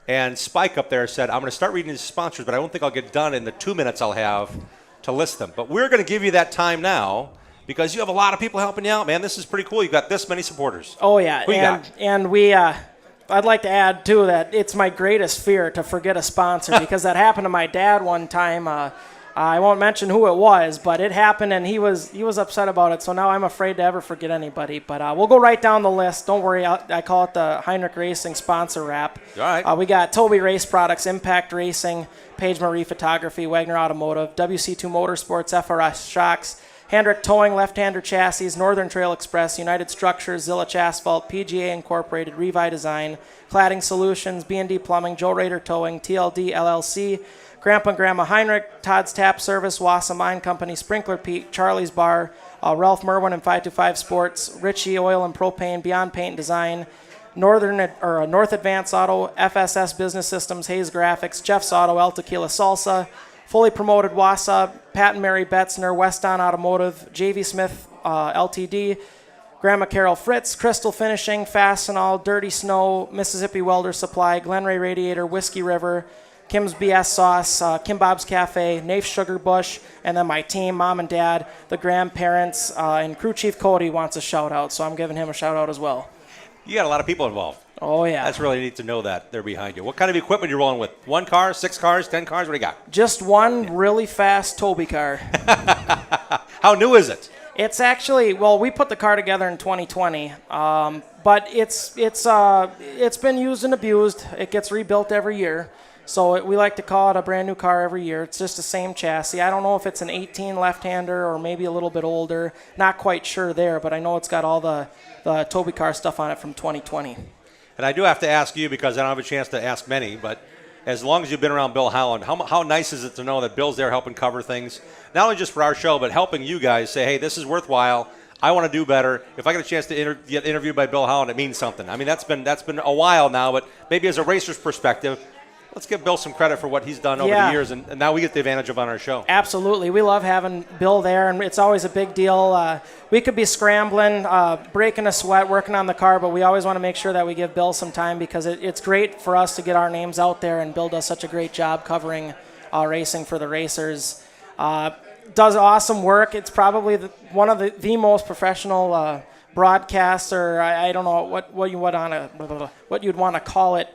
And Spike up there said, I'm going to start reading his sponsors, but I don't think I'll get done in the 2 minutes I'll have to list them. But we're going to give you that time now because you have a lot of people helping you out, man. This is pretty cool. You've got this many supporters. Oh, yeah. Who you got? And we, I'd like to add, too, that it's my greatest fear to forget a sponsor because that happened to my dad one time. I won't mention who it was, but it happened, and he was upset about it. So now I'm afraid to ever forget anybody. But we'll go right down the list. Don't worry. I call it the Heinrich Racing sponsor wrap. All right. We got Toby Race Products, Impact Racing, Page Marie Photography, Wagner Automotive, WC2 Motorsports, FRS Shocks, Hendrick Towing, Left-Hander Chassis, Northern Trail Express, United Structures, Zillich Asphalt, PGA Incorporated, Revi Design, Cladding Solutions, B&D Plumbing, Joe Rader Towing, TLD LLC, Grandpa and Grandma Heinrich, Todd's Tap Service, Wassa Mine Company, Sprinkler Pete, Charlie's Bar, Ralph Merwin and 525 Sports, Ritchie Oil and Propane, Beyond Paint and Design, North Advance Auto, FSS Business Systems, Hayes Graphics, Jeff's Auto, El Tequila Salsa, Fully Promoted Wassa, Pat and Mary Betzner, Weston Automotive, JV Smith LTD, Grandma Carol Fritz, Crystal Finishing, Fastenal, Dirty Snow, Mississippi Welder Supply, Glenray Radiator, Whiskey River, Kim's BS Sauce, Kim Bob's Cafe, Nafe Sugar Bush, and then my team, mom and dad, the grandparents, and crew chief Cody wants a shout out, so I'm giving him a shout out as well. You got a lot of people involved. Oh, yeah. That's really neat to know that they're behind you. What kind of equipment are you rolling with? 1 car, 6 cars, 10 cars? What do you got? Just one really fast Toby car. How new is it? It's actually, well, we put the car together in 2020, but it's been used and abused. It gets rebuilt every year. So we like to call it a brand new car every year. It's just the same chassis. I don't know if it's an 18 left-hander or maybe a little bit older. Not quite sure there, but I know it's got all the Toby car stuff on it from 2020. And I do have to ask you because I don't have a chance to ask many, but as long as you've been around Bill Howland, how nice is it to know that Bill's there helping cover things, not only just for our show, but helping you guys say, hey, this is worthwhile. I want to do better. If I get a chance to get interviewed by Bill Howland, it means something. I mean, that's been a while now, but maybe as a racer's perspective, let's give Bill some credit for what he's done over the years, and now we get the advantage of on our show. Absolutely. We love having Bill there, and it's always a big deal. We could be scrambling, breaking a sweat, working on the car, but we always want to make sure that we give Bill some time because it's great for us to get our names out there, and Bill does such a great job covering racing for the racers. Does awesome work. It's probably one of the most professional broadcasts, or I don't know what you'd want to call it.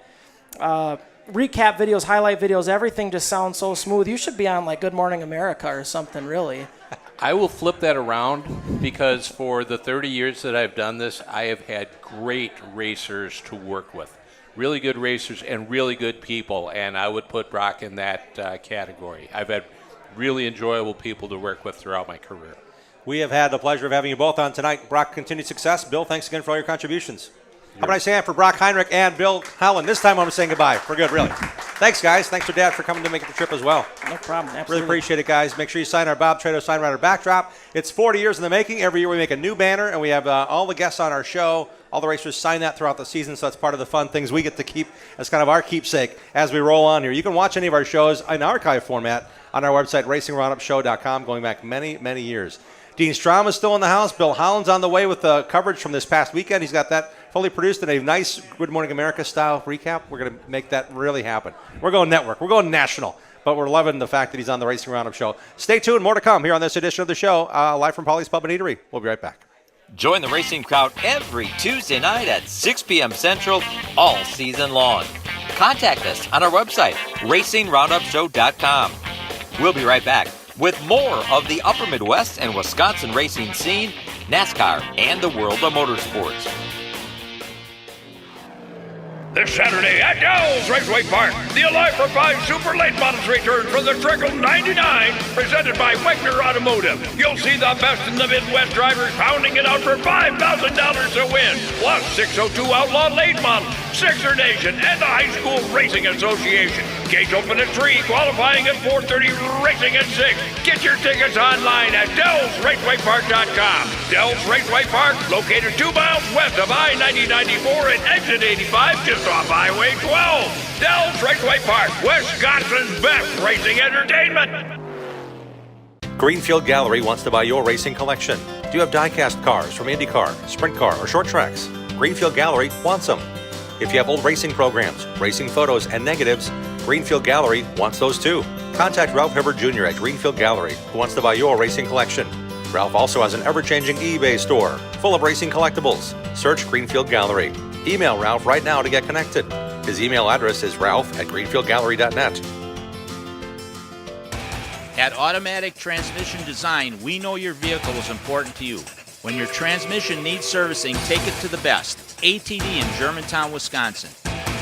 Recap videos, highlight videos, everything just sounds so smooth. You should be on like Good Morning America or something, really. I will flip that around because for the 30 years that I've done this, I have had great racers to work with. Really good racers and really good people, and I would put Brock in that category. I've had really enjoyable people to work with throughout my career. We have had the pleasure of having you both on tonight. Brock, continued success. Bill, thanks again for all your contributions. How about I say that for Brock Heinrich and Bill Howland? This time I'm saying goodbye for good, really. Thanks, guys. Thanks to Dad for coming to make the trip as well. No problem. Absolutely. Really appreciate it, guys. Make sure you sign our Bob Trado Sign Rider backdrop. It's 40 years in the making. Every year we make a new banner, and we have all the guests on our show. All the racers sign that throughout the season, so that's part of the fun things we get to keep as kind of our keepsake as we roll on here. You can watch any of our shows in archive format on our website, racingroundupshow.com, going back many, many years. Dean Strom is still in the house. Bill Holland's on the way with the coverage from this past weekend. He's got that fully produced in a nice Good Morning America style recap. We're going to make that really happen. We're going network. We're going national. But we're loving the fact that he's on the Racing Roundup show. Stay tuned. More to come here on this edition of the show, live from Polly's Pub and Eatery. We'll be right back. Join the racing crowd every Tuesday night at 6 p.m. Central all season long. Contact us on our website, racingroundupshow.com. We'll be right back with more of the Upper Midwest and Wisconsin racing scene, NASCAR, and the world of motorsports. This Saturday at Dell's Raceway Park, the Alive for 5 Super Late Models return for the Trickle 99, presented by Wegner Automotive. You'll see the best in the Midwest drivers pounding it out for $5,000 to win, plus 602 Outlaw Late Model, Sixer Nation, and the High School Racing Association. Gates open at 3, qualifying at 4:30, racing at 6. Get your tickets online at DellsRacewayPark.com. Dell's Raceway Park, located 2 miles west of I-90-94 and exit 85, just off Highway 12. Dell's Raceway Park, Wisconsin's best racing entertainment. Greenfield Gallery wants to buy your racing collection. Do you have die-cast cars from IndyCar, Sprint Car, or short tracks? Greenfield Gallery wants them. If you have old racing programs, racing photos, and negatives, Greenfield Gallery wants those too. Contact Ralph Hibbert Jr. at Greenfield Gallery, who wants to buy your racing collection. Ralph also has an ever-changing eBay store full of racing collectibles. Search Greenfield Gallery. Email Ralph right now to get connected. His email address is ralph@greenfieldgallery.net. At Automatic Transmission Design, we know your vehicle is important to you. When your transmission needs servicing, take it to the best. ATD in Germantown, Wisconsin.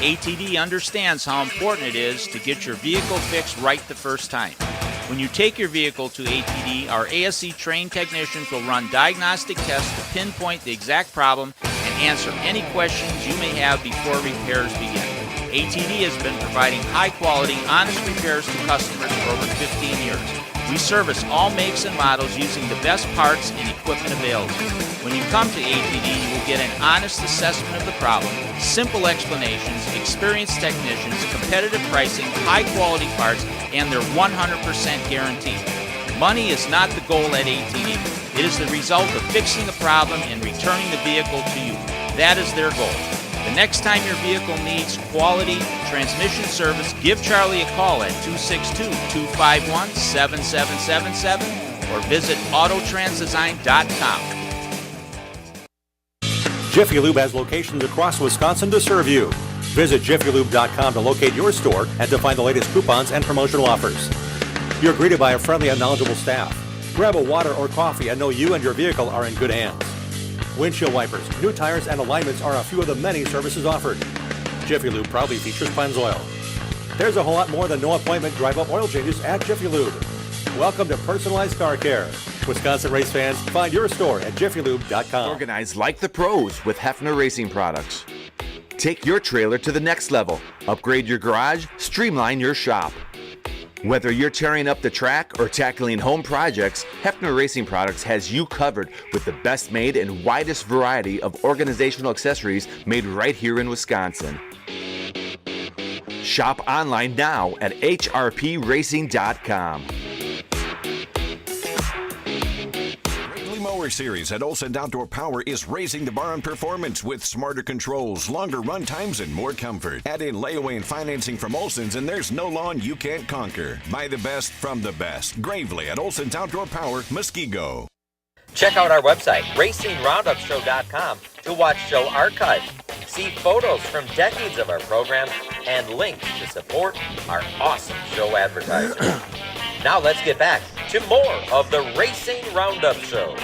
ATD understands how important it is to get your vehicle fixed right the first time. When you take your vehicle to ATD, our ASE-trained technicians will run diagnostic tests to pinpoint the exact problem and answer any questions you may have before repairs begin. ATD has been providing high-quality, honest repairs to customers for over 15 years. We service all makes and models using the best parts and equipment available. When you come to ATD, you will get an honest assessment of the problem, simple explanations, experienced technicians, competitive pricing, high-quality parts, and their 100% guarantee. Money is not the goal at ATD. It is the result of fixing the problem and returning the vehicle to you. That is their goal. The next time your vehicle needs quality transmission service, give Charlie a call at 262-251-7777 or visit autotransdesign.com. Jiffy Lube has locations across Wisconsin to serve you. Visit jiffylube.com to locate your store and to find the latest coupons and promotional offers. You're greeted by a friendly and knowledgeable staff. Grab a water or coffee and know you and your vehicle are in good hands. Windshield wipers, new tires, and alignments are a few of the many services offered. Jiffy Lube proudly features Pennzoil. There's a whole lot more than no appointment drive-up oil changes at Jiffy Lube. Welcome to personalized car care. Wisconsin race fans, find your store at jiffylube.com. Organize like the pros with Hefner Racing Products. Take your trailer to the next level. Upgrade your garage, streamline your shop. Whether you're tearing up the track or tackling home projects, Hefner Racing Products has you covered with the best made and widest variety of organizational accessories made right here in Wisconsin. Shop online now at hrpracing.com. Mower Series at Olson Outdoor Power is raising the bar on performance with smarter controls, longer run times, and more comfort. Add in layaway and financing from Olson's, and there's no lawn you can't conquer. Buy the best from the best. Gravely at Olson's Outdoor Power, Muskego. Check out our website, racingroundupshow.com, to watch show archives, see photos from decades of our program, and links to support our awesome show advertisers. Now let's get back to more of the Racing Roundup Show.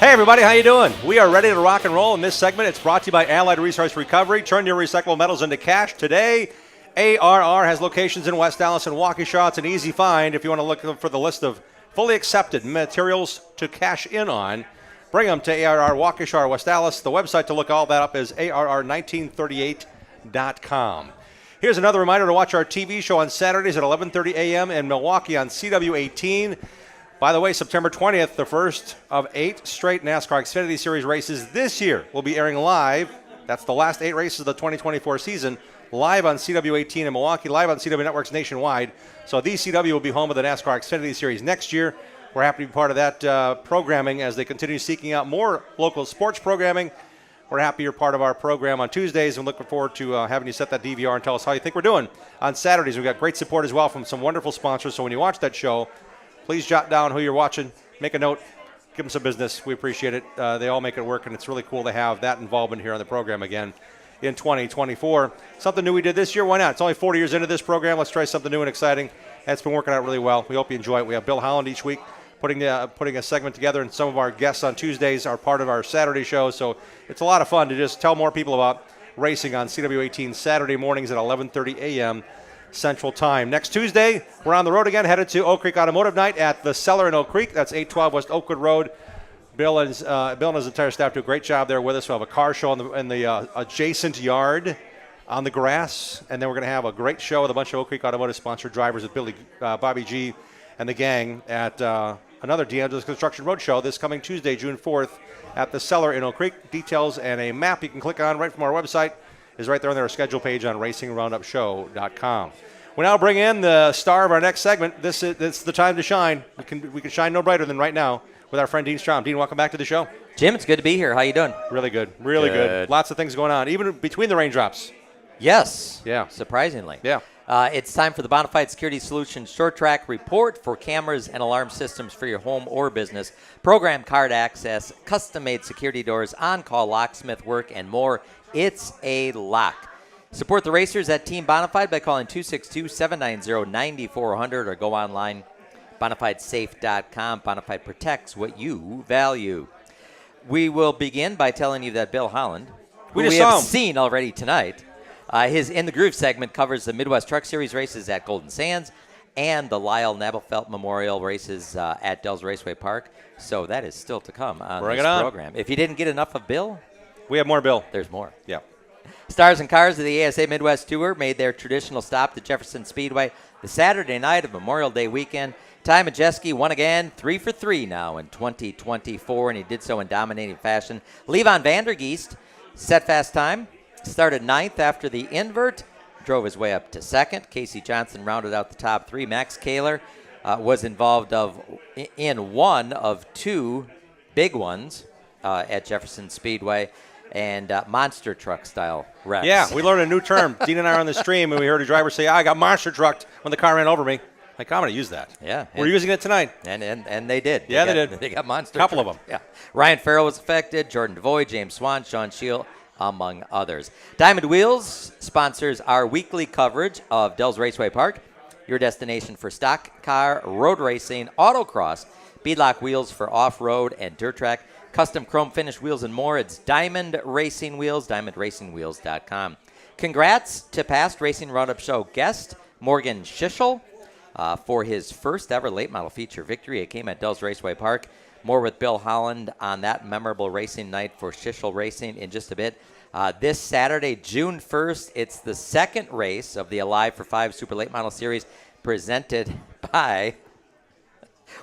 Hey everybody, how you doing? We are ready to rock and roll in this segment. It's brought to you by Allied Resource Recovery. Turn your recyclable metals into cash today. ARR has locations in West Dallas and Waukesha. It's an easy find if you want to look for the list of fully accepted materials to cash in on. Bring them to ARR Waukesha, West Allis. The website to look all that up is ARR1938.com. Here's another reminder to watch our TV show on Saturdays at 11:30 a.m. in Milwaukee on CW18. By the way, September 20th, the first of 8 straight NASCAR Xfinity Series races this year will be airing live. That's the last 8 races of the 2024 season, live on CW18 in Milwaukee, live on CW Networks nationwide. So the CW will be home of the NASCAR Xfinity Series next year. We're happy to be part of that programming as they continue seeking out more local sports programming. We're happy you're part of our program on Tuesdays and looking forward to having you set that DVR and tell us how you think we're doing. On Saturdays, we've got great support as well from some wonderful sponsors. So when you watch that show, please jot down who you're watching, make a note, give them some business. We appreciate it. They all make it work, and it's really cool to have that involvement here on the program again in 2024. Something new we did this year, why not? It's only 40 years into this program. Let's try something new and exciting. It's been working out really well. We hope you enjoy it. We have Bill Holland each week putting a segment together, and some of our guests on Tuesdays are part of our Saturday show. So it's a lot of fun to just tell more people about racing on CW18 Saturday mornings at 11:30 a.m. Central Time. Next Tuesday, we're on the road again, headed to Oak Creek Automotive Night at the Cellar in Oak Creek. That's 812 West Oakwood Road. Bill and his entire staff do a great job there with us. We'll have a car show in the adjacent yard on the grass, and then we're going to have a great show with a bunch of Oak Creek Automotive sponsored drivers with Bobby G and the gang at another D'Angelo's Construction Roadshow this coming Tuesday, June 4th at the Cellar in Oak Creek. Details and a map you can click on right from our website is right there on our schedule page on racingroundupshow.com. We now bring in the star of our next segment. This is the time to shine. We can shine no brighter than right now with our friend Dean Strom. Dean, welcome back to the show. Jim, it's good to be here. How you doing? Really good. Really good. Lots of things going on, even between the raindrops. Yes. Yeah. Surprisingly. Yeah. It's time for the Bonafide Security Solutions Short Track Report for cameras and alarm systems for your home or business, program card access, custom-made security doors, on-call locksmith work, and more. It's a lock. Support the racers at Team Bonafide by calling 262-790-9400 or go online, bonafidesafe.com. Bonafide protects what you value. We will begin by telling you that Bill Holland, who we have seen already tonight, his In the Groove segment covers the Midwest Truck Series races at Golden Sands and the Lyle Nabelfelt Memorial races at Dells Raceway Park. So that is still to come on this program. If you didn't get enough of Bill, we have more Bill. There's more. Yeah. Stars and Cars of the ASA Midwest Tour made their traditional stop to Jefferson Speedway the Saturday night of Memorial Day weekend. Ty Majeski won again, 3 for 3 now in 2024, and he did so in dominating fashion. Levon Vandergeest set fast time. Started 9th after the invert, drove his way up to 2nd. Casey Johnson rounded out the top 3. Max Kaler was involved in one of 2 big ones at Jefferson Speedway, and monster truck style wrecks. Yeah, we learned a new term. Dean and I are on the stream, and we heard a driver say, I got monster trucked when the car ran over me. Like, I'm going to use that. Yeah. We're using it tonight. And they did. Yeah, they did. They got monster. A couple of them. Yeah. Ryan Farrell was affected, Jordan DeVoy, James Swan, Sean Shield, among others. Diamond Wheels sponsors our weekly coverage of Dells Raceway Park, your destination for stock car, road racing, autocross, beadlock wheels for off-road and dirt track, custom chrome finish wheels and more. It's Diamond Racing Wheels, diamondracingwheels.com. Congrats to past Racing Roundup Show guest Morgan Schischel for his first ever late model feature victory. It came at Dells Raceway Park. More with Bill Holland on that memorable racing night for Schischel Racing in just a bit. This Saturday, June 1st, it's the second race of the Alive for 5 Super Late Model Series presented by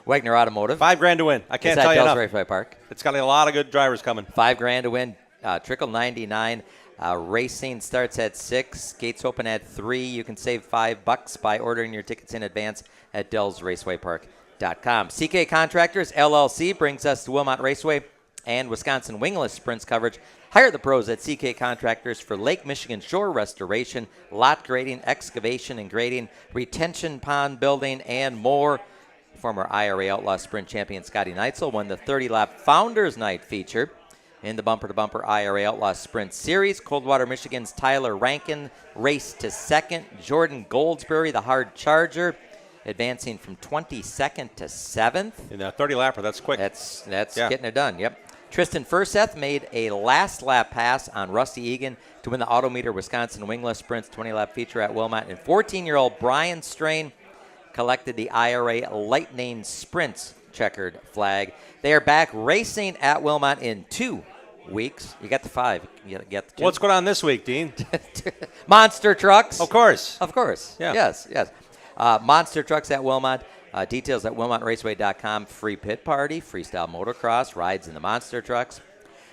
Wagner Automotive. $5,000 to win. I can't tell you enough. Raceway Park. It's got a lot of good drivers coming. $5,000 to win. Trickle 99. Racing starts at 6. Gates open at 3. You can save $5 by ordering your tickets in advance at DellsRacewayPark.com. CK Contractors LLC brings us to Wilmot Raceway and Wisconsin Wingless Sprints coverage. Hire the pros at CK Contractors for Lake Michigan shore restoration, lot grading, excavation and grading, retention pond building, and more. Former IRA Outlaw Sprint champion Scotty Neitzel won the 30-lap Founders Night feature in the bumper-to-bumper IRA Outlaw Sprint Series. Coldwater, Michigan's Tyler Rankin raced to 2nd. Jordan Goldsberry, the hard charger, advancing from 22nd to 7th. In a 30-lapper, that's quick. That's getting it done, yep. Tristan Furseth made a last-lap pass on Rusty Egan to win the Autometer Wisconsin Wingless Sprints 20-lap feature at Wilmot. And 14-year-old Brian Strain collected the IRA Lightning Sprints checkered flag. They are back racing at Wilmot in 2 weeks. You got the 5. You got the 2. What's going on this week, Dean? Monster trucks. Of course. Of course. Yeah. Yes. Monster trucks at Wilmot. Details at WilmotRaceway.com. Free pit party, freestyle motocross, rides in the monster trucks.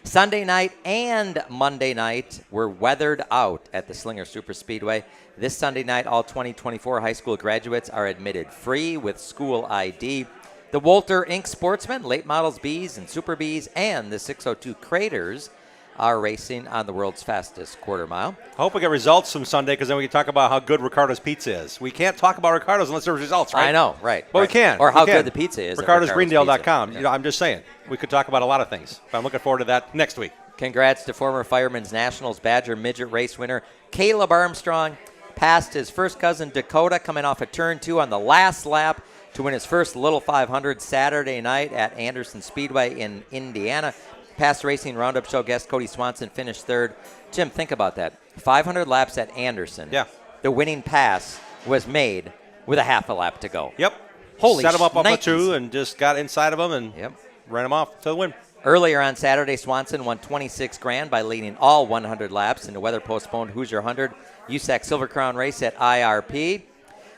Sunday night and Monday night were weathered out at the Slinger Super Speedway. This Sunday night, all 2024 high school graduates are admitted free with school ID. The Walter Inc. Sportsmen, Late Models Bs and Super Bs, and the 602 Craters are racing on the world's fastest quarter mile. I hope we get results from Sunday, because then we can talk about how good Ricardo's pizza is. We can't talk about Ricardo's unless there's results, right? I know, right. But we can. Or how we can. good the pizza is. Ricardo'sGreendale.com. Yeah. You know, I'm just saying. We could talk about a lot of things. But I'm looking forward to that next week. Congrats to former Fireman's Nationals Badger Midget race winner Caleb Armstrong. Passed his first cousin Dakota coming off of turn 2 on the last lap to win his first Little 500 Saturday night at Anderson Speedway in Indiana. Past Racing Roundup show guest Cody Swanson finished 3rd. Jim, think about that. 500 laps at Anderson. Yeah. The winning pass was made with a half a lap to go. Yep. Holy Set him up shnikes. a 2 and just got inside of him and ran him off to the win. Earlier on Saturday, Swanson won $26,000 by leading all 100 laps in the weather-postponed Hoosier 100 USAC Silver Crown race at IRP.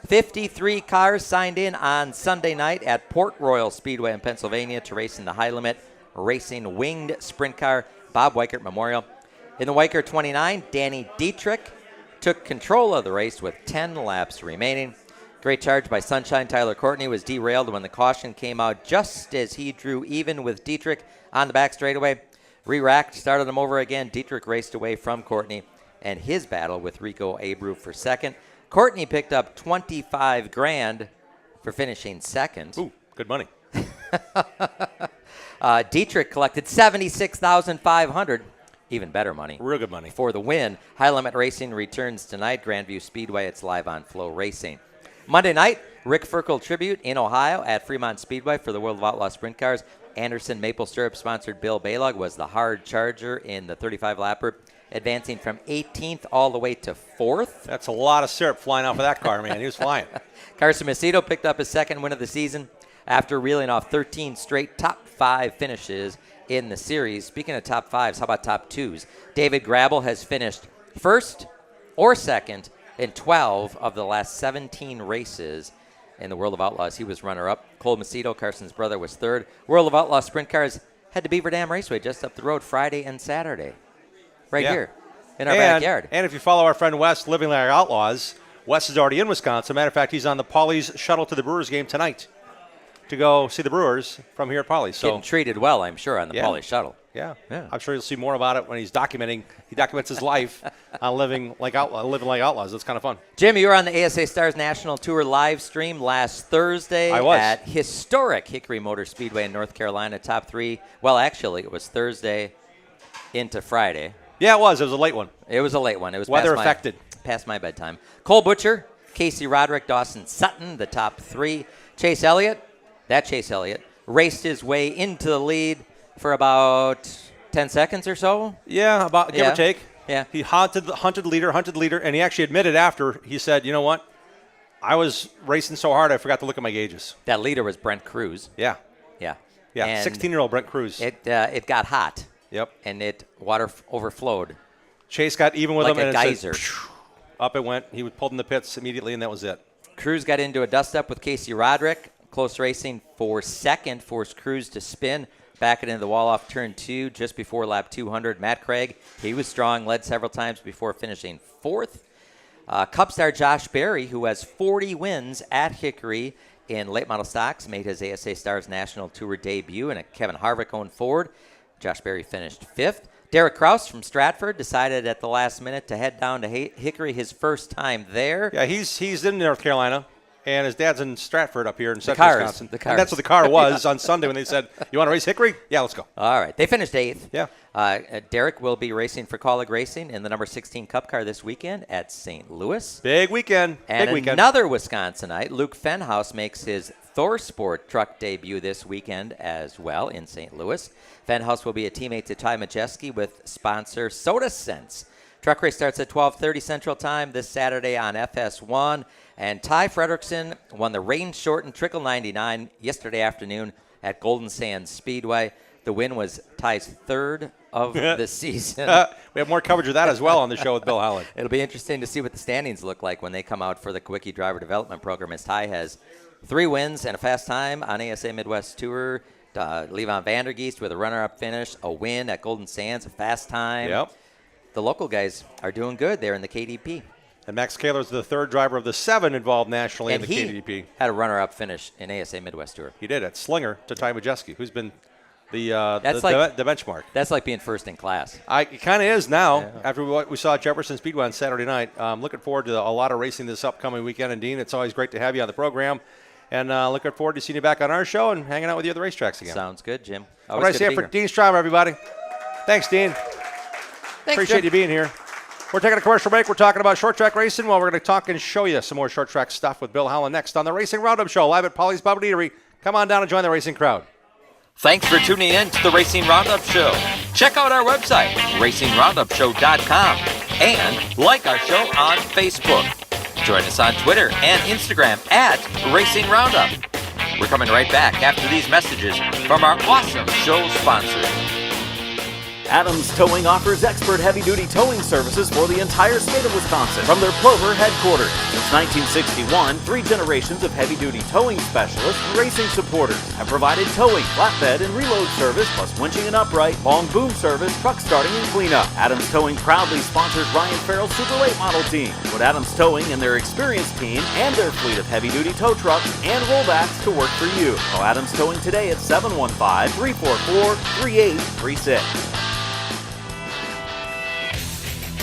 53 cars signed in on Sunday night at Port Royal Speedway in Pennsylvania to race in the high-limit racing winged sprint car Bob Weichert Memorial. In the Weichert 29, Danny Dietrich took control of the race with 10 laps remaining. Great charge by Sunshine. Tyler Courtney was derailed when the caution came out just as he drew even with Dietrich on the back straightaway. Re-racked, started him over again. Dietrich raced away from Courtney and his battle with Rico Abreu for second. Courtney picked up $25,000 for finishing second. Ooh, good money. Dietrich collected $76,500, even better money. Real good money. For the win. High Limit Racing returns tonight, Grandview Speedway. It's live on Flow Racing. Monday night, Rick Ferkel Tribute in Ohio at Fremont Speedway for the World of Outlaw Sprint Cars. Anderson Maple Syrup sponsored Bill Balog was the hard charger in the 35-lapper, advancing from 18th all the way to 4th. That's a lot of syrup flying off of that car, man. He was flying. Carson Macedo picked up his second win of the season after reeling off 13 straight top 5 finishes in the series. Speaking of top 5s, how about top 2s? David Grabble has finished first or second in 12 of the last 17 races in the World of Outlaws. He was runner-up. Cole Macedo, Carson's brother, was third. World of Outlaw sprint cars head to Beaver Dam Raceway just up the road Friday and Saturday. Right here in our backyard. And if you follow our friend Wes, Living Like Outlaws, Wes is already in Wisconsin. Matter of fact, he's on the Paulie's shuttle to the Brewers game tonight to go see the Brewers from here at Paulie's. So getting treated well, I'm sure, on the Paulie shuttle. Yeah. I'm sure you'll see more about it when he's documenting. He documents his life on living like Outlaws. That's kind of fun. Jim, you were on the ASA Stars National Tour live stream last Thursday. I was. At historic Hickory Motor Speedway in North Carolina. Top 3. Well, actually, it was Thursday into Friday. Yeah, it was. It was a late one. It was a late one. It was weather affected. Past my bedtime. Cole Butcher, Casey Roderick, Dawson Sutton, the top 3. Chase Elliott, raced his way into the lead for about 10 seconds or so. Yeah, give or take. Yeah. He hunted leader, and he actually admitted after, he said, you know what? I was racing so hard I forgot to look at my gauges. That leader was Brent Cruz. Yeah. Yeah. Yeah, 16-year-old Brent Cruz. It got hot. Yep. And water overflowed. Chase got even with like him. a and geyser. Up it went. He was pulled in the pits immediately, and that was it. Cruz got into a dust-up with Casey Roderick. Close racing for second, forced Cruz to spin. Back it into the wall off turn 2 just before lap 200. Matt Craig, he was strong, led several times before finishing 4th. Cup star Josh Berry, who has 40 wins at Hickory in late model stocks, made his ASA Stars National Tour debut in a Kevin Harvick-owned Ford. Josh Berry finished 5th. Derek Kraus from Stratford decided at the last minute to head down to Hickory, his first time there. Yeah, he's in North Carolina, and his dad's in Stratford up here in central Wisconsin. The cars. And that's what the car was on Sunday when they said, you want to race Hickory? Yeah, let's go. All right. They finished 8th. Yeah. Derek will be racing for Colleague Racing in the number 16 Cup car this weekend at St. Louis. Big weekend. And Big weekend. Another Wisconsinite, Luke Fenhouse, makes his Thor Sport truck debut this weekend as well in St. Louis. Fenhouse will be a teammate to Ty Majeski with sponsor Soda Sense. Truck race starts at 12:30 Central Time this Saturday on FS1. And Ty Fredrickson won the rain-shortened Trickle 99 yesterday afternoon at Golden Sands Speedway. The win was Ty's third of the season. We have more coverage of that as well on the show with Bill Holland. It'll be interesting to see what the standings look like when they come out for the Quickie Driver Development Program, as Ty has 3 wins and a fast time on ASA Midwest Tour. Levon Vandergeest with a runner-up finish, a win at Golden Sands, a fast time. Yep. The local guys are doing good there in the KDP. And Max Kaler's the third driver of the 7 involved nationally And in the he KDP. had a runner-up finish in ASA Midwest Tour. He did at Slinger to Ty Majeski, who's been the benchmark. That's like being first in class. It kind of is now, after what we saw at Jefferson Speedway on Saturday night. Looking forward to a lot of racing this upcoming weekend. And, Dean, it's always great to have you on the program. And looking forward to seeing you back on our show and hanging out with you at the racetracks again. Sounds good, Jim. All right, see you for Dean Stryver, everybody. Thanks, Dean. Appreciate Jim. you being here. We're taking a commercial break. We're talking about short track racing. Well, we're going to talk and show you some more short track stuff with Bill Holland next on the Racing Roundup Show, live at Polly's Pub and Eatery. Come on down and join the racing crowd. Thanks for tuning in to the Racing Roundup Show. Check out our website, racingroundupshow.com, and like our show on Facebook. Join us on Twitter and Instagram at Racing Roundup. We're coming right back after these messages from our awesome show sponsors. Adams Towing offers expert heavy-duty towing services for the entire state of Wisconsin from their Plover headquarters. Since 1961, 3 generations of heavy-duty towing specialists and racing supporters have provided towing, flatbed, and reload service, plus winching and upright, long boom service, truck starting, and cleanup. Adams Towing proudly sponsors Ryan Farrell's Super Late Model team. Put Adams Towing and their experienced team and their fleet of heavy-duty tow trucks and rollbacks to work for you. Call Adams Towing today at 715-344-3836.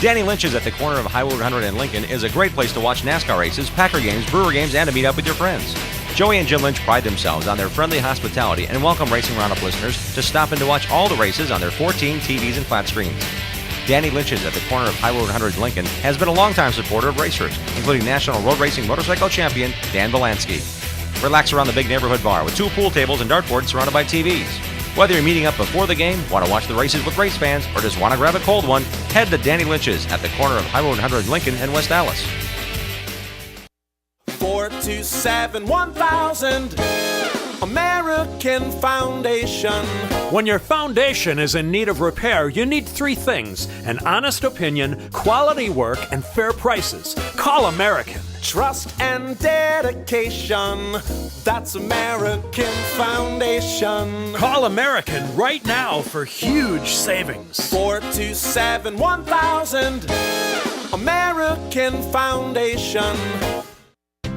Danny Lynch's at the corner of Highway 100 and Lincoln is a great place to watch NASCAR races, Packer games, Brewer games, and to meet up with your friends. Joey and Jim Lynch pride themselves on their friendly hospitality and welcome Racing Roundup listeners to stop in to watch all the races on their 14 TVs and flat screens. Danny Lynch's at the corner of Highway 100 and Lincoln has been a longtime supporter of racers, including National Road Racing Motorcycle Champion Dan Belansky. Relax around the big neighborhood bar with 2 pool tables and dartboards surrounded by TVs. Whether you're meeting up before the game, want to watch the races with race fans, or just want to grab a cold one, head to Danny Lynch's at the corner of Highway 100 Lincoln and West Dallas. 427-1000 American Foundation. When your foundation is in need of repair, you need 3 things: an honest opinion, quality work, and fair prices. Call American. Trust and dedication. That's American Foundation. Call American right now for huge savings. 427-1000 American Foundation.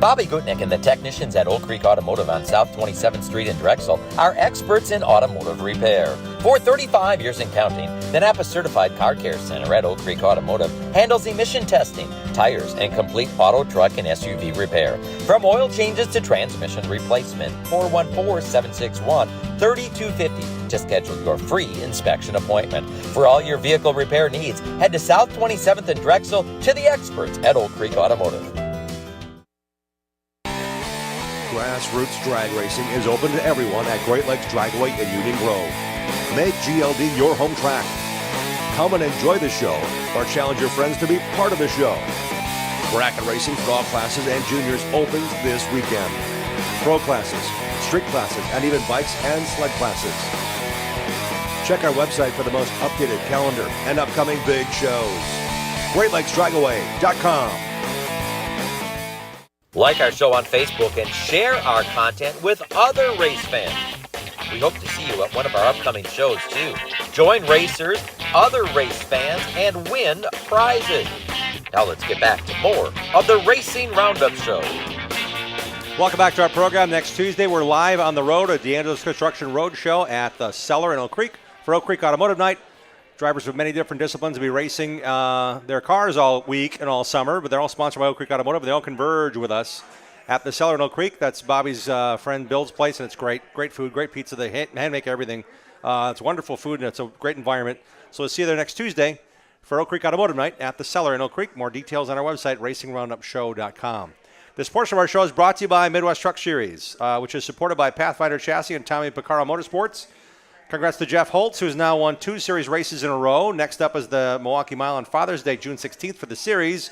Bobby Gutnick and the technicians at Oak Creek Automotive on South 27th Street in Drexel are experts in automotive repair. For 35 years and counting, the Napa Certified Car Care Center at Oak Creek Automotive handles emission testing, tires, and complete auto, truck, and SUV repair. From oil changes to transmission replacement. 414-761-3250 to schedule your free inspection appointment. For all your vehicle repair needs, head to South 27th and Drexel to the experts at Oak Creek Automotive. Grassroots drag racing is open to everyone at Great Lakes Dragway in Union Grove. Make GLD your home track. Come and enjoy the show or challenge your friends to be part of the show. Bracket racing for all classes and juniors opens this weekend. Pro classes, street classes, and even bikes and sled classes. Check our website for the most updated calendar and upcoming big shows. GreatLakesDragaway.com. Like our show on Facebook and share our content with other race fans. We hope to see you at one of our upcoming shows too. Join racers, other race fans, and win prizes. Now let's get back to more of the Racing Roundup Show. Welcome back to our program. Next Tuesday, we're live on the road at D'Angelo's Construction Road Show at the Cellar in Oak Creek for Oak Creek Automotive Night. Drivers of many different disciplines will be racing their cars all week and all summer, but they're all sponsored by Oak Creek Automotive. They all converge with us at the Cellar in Oak Creek. That's Bobby's friend Bill's place, and it's great. Great food, great pizza. They hand make everything. It's wonderful food, and it's a great environment. So we'll see you there next Tuesday for Oak Creek Automotive Night at the Cellar in Oak Creek. More details on our website, racingroundupshow.com. This portion of our show is brought to you by Midwest Truck Series, which is supported by Pathfinder Chassis and Tommy Picaro Motorsports. Congrats to Jeff Holtz, who's now won 2 series races in a row. Next up is the Milwaukee Mile on Father's Day, June 16th for the series.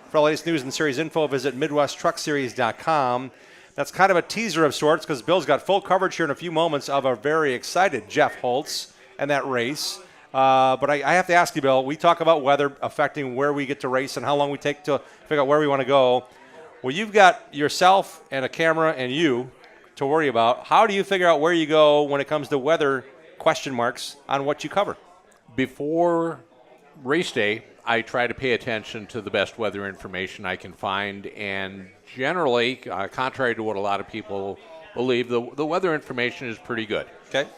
For the latest news and series info, visit MidwestTruckSeries.com. That's kind of a teaser of sorts because Bill's got full coverage here in a few moments of a very excited Jeff Holtz and that race. But I have to ask you, Bill, we talk about weather affecting where we get to race and how long we take to figure out where we want to go. Well, you've got yourself and a camera and you to worry about. How do you figure out where you go when it comes to weather question marks on what you cover? Before race day, I try to pay attention to the best weather information I can find, and generally, contrary to what a lot of people believe, the weather information is pretty good. Okay.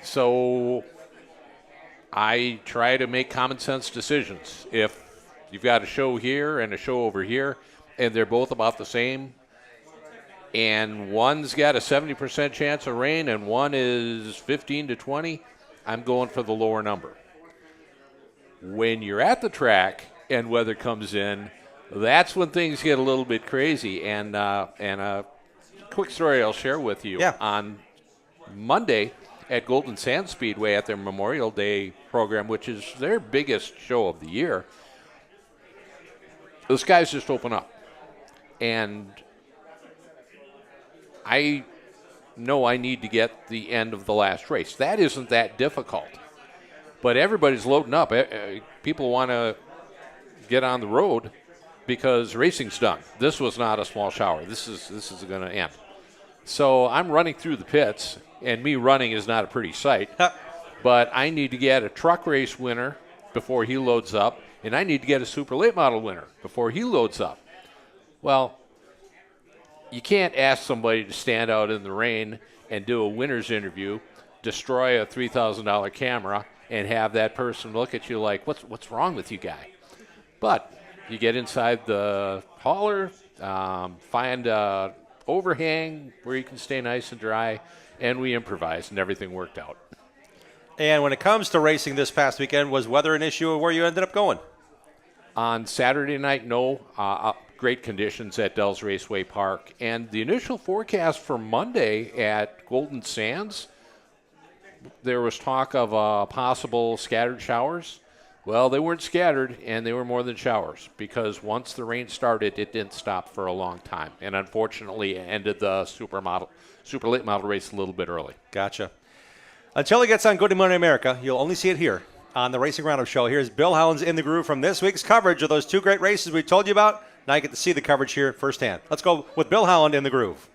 So I try to make common sense decisions. If you've got a show here and a show over here, and they're both about the same, and one's got a 70% chance of rain and one is 15 to 20, I'm going for the lower number. When you're at the track and weather comes in, that's when things get a little bit crazy. And a quick story I'll share with you. Yeah. On Monday at Golden Sands Speedway at their Memorial Day program, which is their biggest show of the year, the skies just open up. And I know I need to get the end of the last race. That isn't that difficult. But everybody's loading up. People want to get on the road because racing's done. This was not a small shower. This is going to end. So I'm running through the pits, and me running is not a pretty sight. But I need to get a truck race winner before he loads up, and I need to get a super late model winner before he loads up. Well, you can't ask somebody to stand out in the rain and do a winner's interview, destroy a $3,000 camera, and have that person look at you like, what's wrong with you, guy? But you get inside the hauler, find an overhang where you can stay nice and dry, and we improvised, and everything worked out. And when it comes to racing this past weekend, was weather an issue where you ended up going? On Saturday night, no. Great conditions at Dells Raceway Park. And the initial forecast for Monday at Golden Sands, there was talk of possible scattered showers. Well, they weren't scattered, and they were more than showers, because once the rain started, it didn't stop for a long time. And unfortunately, it ended the super late model race a little bit early. Gotcha. Until it gets on Good Morning America, you'll only see it here on the Racing Roundup Show. Here's Bill Howland's In the Groove from this week's coverage of those two great races we told you about. Now you get to see the coverage here firsthand. Let's go with Bill Howland in the groove.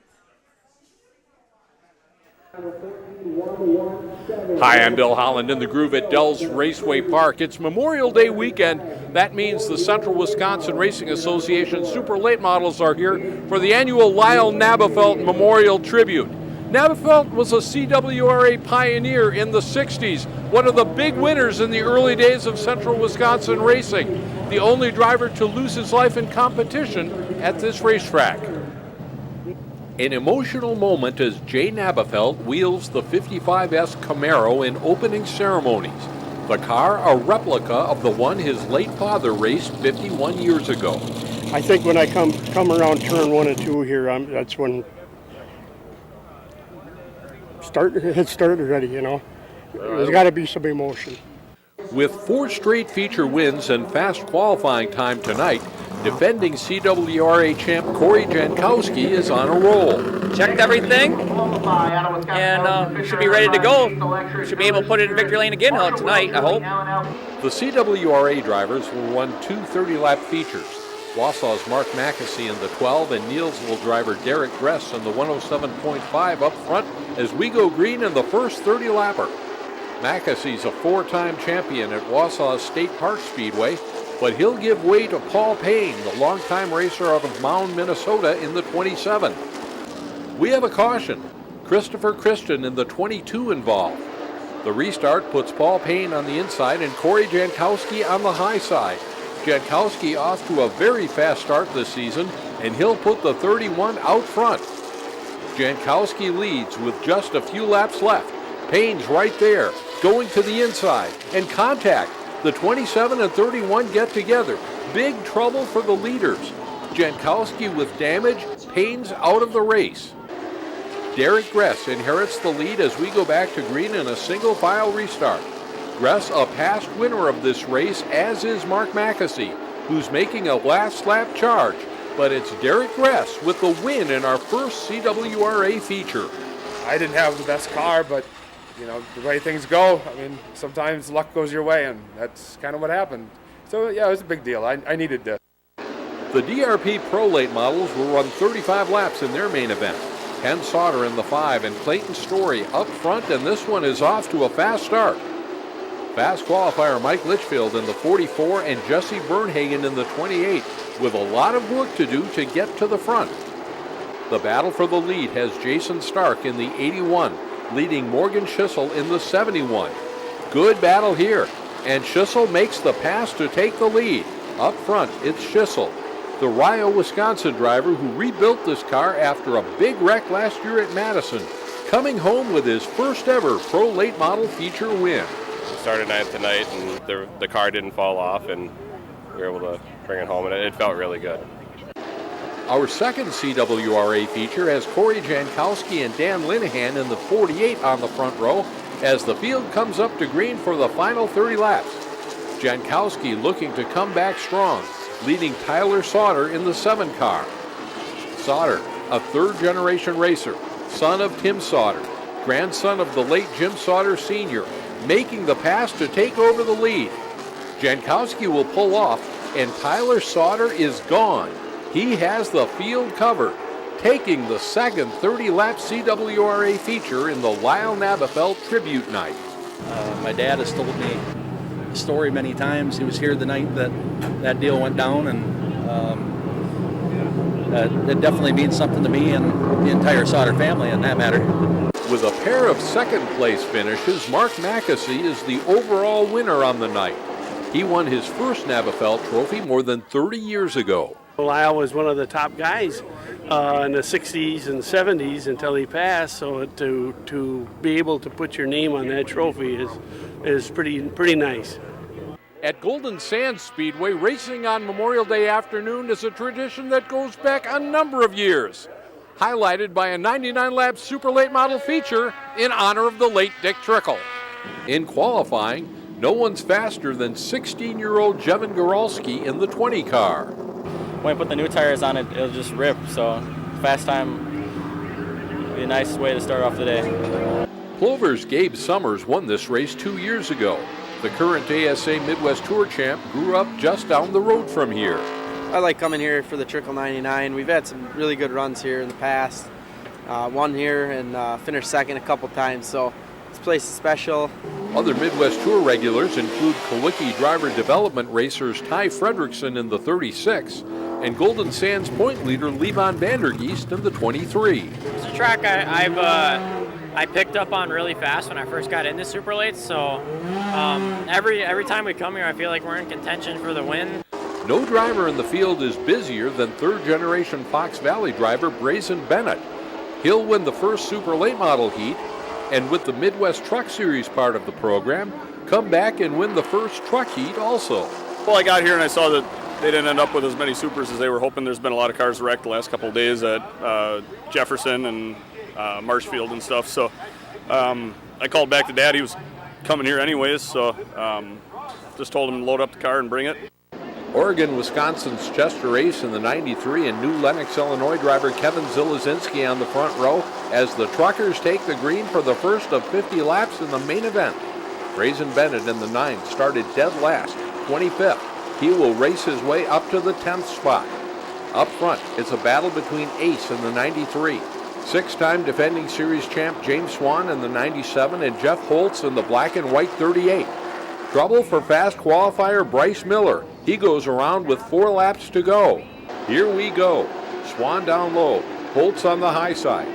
Hi, I'm Bill Holland in the groove at Dells Raceway Park. It's Memorial Day weekend. That means the Central Wisconsin Racing Association Super Late Models are here for the annual Lyle Nabafelt Memorial Tribute. Nabafelt was a CWRA pioneer in the 60s, one of the big winners in the early days of Central Wisconsin racing, the only driver to lose his life in competition at this racetrack. An emotional moment as Jay Nabafelt wheels the 55S Camaro in opening ceremonies. The car, a replica of the one his late father raced 51 years ago. I think when I come around turn 1 and 2 here, that's when it started already, you know. There's got to be some emotion. With 4 straight feature wins and fast qualifying time tonight, defending CWRA champ Corey Jankowski is on a roll. Checked everything and should be ready to go. Should be able to put it in victory lane again tonight, I hope. The CWRA drivers will run 2 30-lap features. Wausau's Mark Mackesy in the 12 and Neilsville driver Derek Gress in the 107.5 up front as we go green in the first 30-lapper. Mackesy's a 4-time champion at Wausau State Park Speedway, but he'll give way to Paul Payne, the longtime racer out of Mound, Minnesota in the 27. We have a caution. Christopher Christian in the 22 involved. The restart puts Paul Payne on the inside and Corey Jankowski on the high side. Jankowski off to a very fast start this season, and he'll put the 31 out front. Jankowski leads with just a few laps left. Payne's right there, going to the inside, and contact. The 27 and 31 get together. Big trouble for the leaders. Jankowski with damage, Payne's out of the race. Derek Gress inherits the lead as we go back to green in a single file restart. Gress a past winner of this race, as is Mark Mackesy, who's making a last lap charge. but it's Derek Gress with the win in our first CWRA feature. I didn't have the best car, but you know, the way things go, I mean, sometimes luck goes your way, and that's kind of what happened. So yeah, it was a big deal. I needed this. The DRP Pro Late models will run 35 laps in their main event. Ken Sauter in the 5 and Clayton Story up front, and this one is off to a fast start. Fast qualifier Mike Litchfield in the 44 and Jesse Bernhagen in the 28, with a lot of work to do to get to the front. The battle for the lead has Jason Stark in the 81, leading Morgan Schissel in the 71. Good battle here, and Schissel makes the pass to take the lead. Up front, it's Schissel, the Rio, Wisconsin driver who rebuilt this car after a big wreck last year at Madison, coming home with his first ever Pro Late Model feature win. We started 9th tonight, and the car didn't fall off, and we were able to bring it home, and it felt really good. Our second CWRA feature has Corey Jankowski and Dan Linehan in the 48 on the front row as the field comes up to green for the final 30 laps. Jankowski looking to come back strong, leading Tyler Sauter in the 7 car. Sauter, a third-generation racer, son of Tim Sauter, grandson of the late Jim Sauter Sr., making the pass to take over the lead. Jankowski will pull off, and Tyler Sauter is gone. He has the field covered, taking the second 30-lap CWRA feature in the Lyle Nabafel Tribute Night. My dad has told me the story many times. He was here the night that deal went down, and it definitely means something to me and the entire Sauter family in that matter. With a pair of second-place finishes, Mark Mackesy is the overall winner on the night. He won his first Nabafel trophy more than 30 years ago. Lyle was one of the top guys in the 60s and 70s until he passed, so to be able to put your name on that trophy is pretty nice. At Golden Sands Speedway, racing on Memorial Day afternoon is a tradition that goes back a number of years, highlighted by a 99-lap Super Late Model feature in honor of the late Dick Trickle. In qualifying, no one's faster than 16-year-old Jevin Goralski in the 20 car. When I put the new tires on, it'll just rip, so fast time would be a nice way to start off the day. Plover's Gabe Summers won this race 2 years ago. The current ASA Midwest Tour champ grew up just down the road from here. I like coming here for the Trickle 99. We've had some really good runs here in the past. Won here and finished second a couple times, so this place is special. Other Midwest Tour regulars include Kawicki driver development racers Ty Fredrickson in the 36 and Golden Sands point leader Levon Vandergeest in the 23. It's a track I picked up on really fast when I first got into Super Late, so every time we come here, I feel like we're in contention for the win. No driver in the field is busier than third-generation Fox Valley driver Brazen Bennett. He'll win the first Super Late Model heat, and with the Midwest Truck Series part of the program, come back and win the first truck heat also. Well, I got here and I saw that they didn't end up with as many supers as they were hoping. There's been a lot of cars wrecked the last couple of days at Jefferson and Marshfield and stuff. So I called back to Dad. He was coming here anyways, so just told him to load up the car and bring it. Oregon, Wisconsin's Chester Ace in the 93 and New Lenox, Illinois driver Kevin Zilozinski on the front row as the truckers take the green for the first of 50 laps in the main event. Brazen Bennett in the 9 started dead last, 25th. He will race his way up to the 10th spot. Up front, it's a battle between Ace and the 93. Six-time defending series champ James Swan in the 97 and Jeff Holtz in the black and white 38. Trouble for fast qualifier Bryce Miller. He goes around with 4 laps to go. Here we go. Swan down low, Holtz on the high side.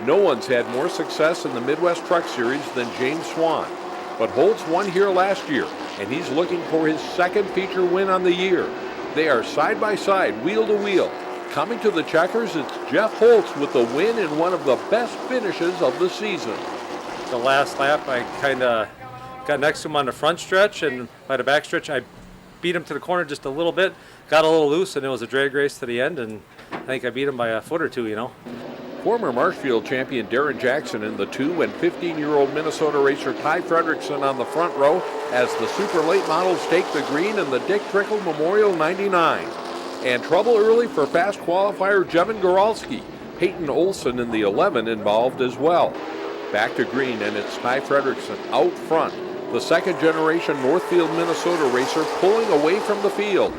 No one's had more success in the Midwest Truck Series than James Swan. But Holtz won here last year, and he's looking for his second feature win on the year. They are side by side, wheel to wheel. Coming to the checkers, it's Jeff Holtz with the win in one of the best finishes of the season. The last lap, I kind of got next to him on the front stretch, and by the back stretch, I beat him to the corner just a little bit, got a little loose, and it was a drag race to the end, and I think I beat him by a foot or two, you know. Former Marshfield champion Darren Jackson in the 2 and 15-year-old Minnesota racer Ty Fredrickson on the front row as the Super Late Models take the green in the Dick Trickle Memorial 99. And trouble early for fast qualifier Jevin Goralski. Peyton Olson in the 11 involved as well. Back to green, and it's Ty Fredrickson out front. The second-generation Northfield, Minnesota racer pulling away from the field.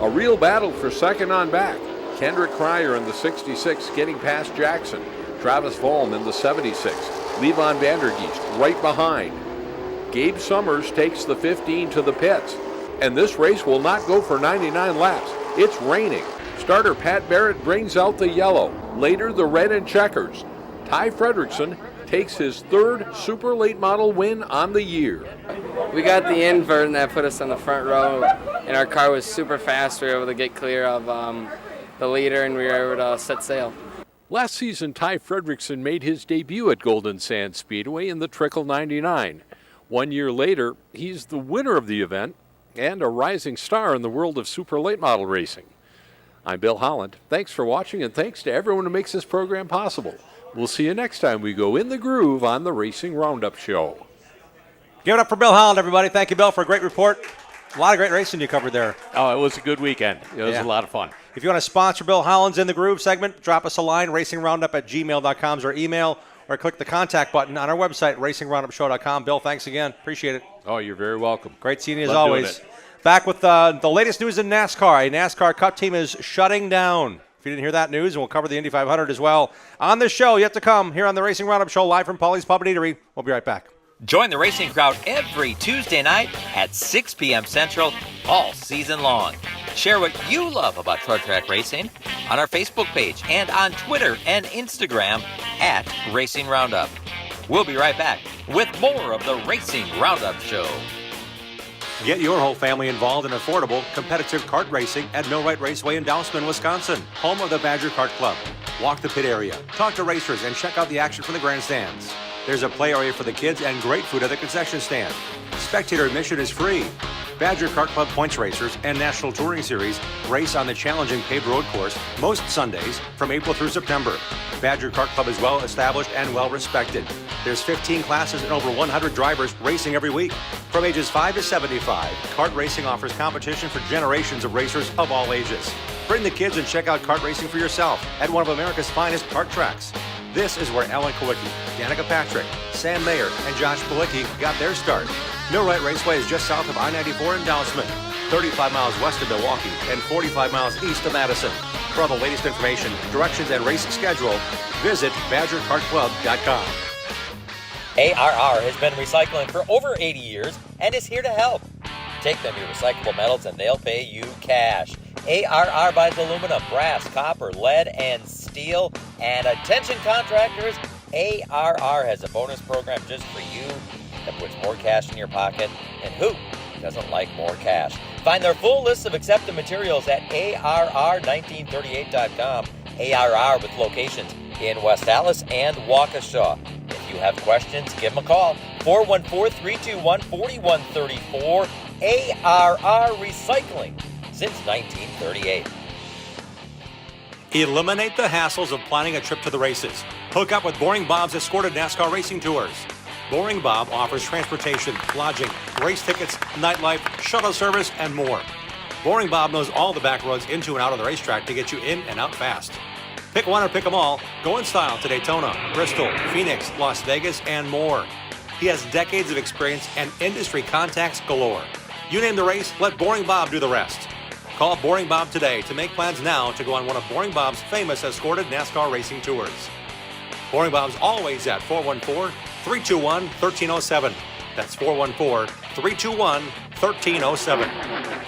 A real battle for second on back. Kendrick Cryer in the 66 getting past Jackson. Travis Volm in the 76. Levon Vandergeest right behind. Gabe Summers takes the 15 to the pits. And this race will not go for 99 laps. It's raining. Starter Pat Barrett brings out the yellow. Later, the red and checkers. Ty Fredrickson takes his third super late model win on the year. We got the invert and that put us on the front row, and our car was super fast. We were able to get clear of the leader, and we were able to set sail. Last season, Ty Fredrickson made his debut at Golden Sands Speedway in the Trickle 99. 1 year later, he's the winner of the event and a rising star in the world of super late model racing. I'm Bill Holland. Thanks for watching, and thanks to everyone who makes this program possible. We'll see you next time we go in the groove on the Racing Roundup Show. Give it up for Bill Holland, everybody. Thank you, Bill, for a great report. A lot of great racing you covered there. Oh, it was a good weekend. It was a lot of fun. If you want to sponsor Bill Holland's In the Groove segment, drop us a line, racingroundup@gmail.com is our email, or click the contact button on our website, racingroundupshow.com. Bill, thanks again. Appreciate it. Oh, you're very welcome. Great seeing you as Love doing always. it. Back with the latest news in NASCAR. A NASCAR Cup team is shutting down. If you didn't hear that news, and we'll cover the Indy 500 as well on the show yet to come here on the Racing Roundup Show, live from Paulie's Pub and Eatery. We'll be right back. Join the racing crowd every Tuesday night at 6 p.m. Central all season long. Share what you love about truck track racing on our Facebook page and on Twitter and Instagram at Racing Roundup. We'll be right back with more of the Racing Roundup Show. Get your whole family involved in affordable, competitive kart racing at No Right Raceway in Dousman, Wisconsin, home of the Badger Kart Club. Walk the pit area, talk to racers, and check out the action from the grandstands. There's a play area for the kids and great food at the concession stand. Spectator admission is free. Badger Kart Club points racers and National Touring Series race on the challenging paved road course most Sundays from April through September. Badger Kart Club is well established and well respected. There's 15 classes and over 100 drivers racing every week. From ages 5 to 75, kart racing offers competition for generations of racers of all ages. Bring the kids and check out kart racing for yourself at one of America's finest kart tracks. This is where Alan Kowicki, Danica Patrick, Sam Mayer, and Josh Palicki got their start. No Right Raceway is just south of I-94 in Dousman, 35 miles west of Milwaukee, and 45 miles east of Madison. For all the latest information, directions, and race schedule, visit BadgerKartClub.com. ARR has been recycling for over 80 years and is here to help. Take them your recyclable metals and they'll pay you cash. ARR buys aluminum, brass, copper, lead, and steel. And attention contractors, ARR has a bonus program just for you that puts more cash in your pocket. And who doesn't like more cash? Find their full list of accepted materials at ARR1938.com. ARR with locations in West Allis and Waukesha. If you have questions, give them a call. 414-321-4134. ARR Recycling since 1938. Eliminate the hassles of planning a trip to the races. Hook up with Boring Bob's escorted NASCAR racing tours. Boring Bob offers transportation, lodging, race tickets, nightlife, shuttle service, and more. Boring Bob knows all the back roads into and out of the racetrack to get you in and out fast. Pick one or pick them all. Go in style to Daytona, Bristol, Phoenix, Las Vegas, and more. He has decades of experience and industry contacts galore. You name the race, let Boring Bob do the rest. Call Boring Bob today to make plans now to go on one of Boring Bob's famous escorted NASCAR racing tours. Boring Bob's always at 414-321-1307. That's 414-321-1307.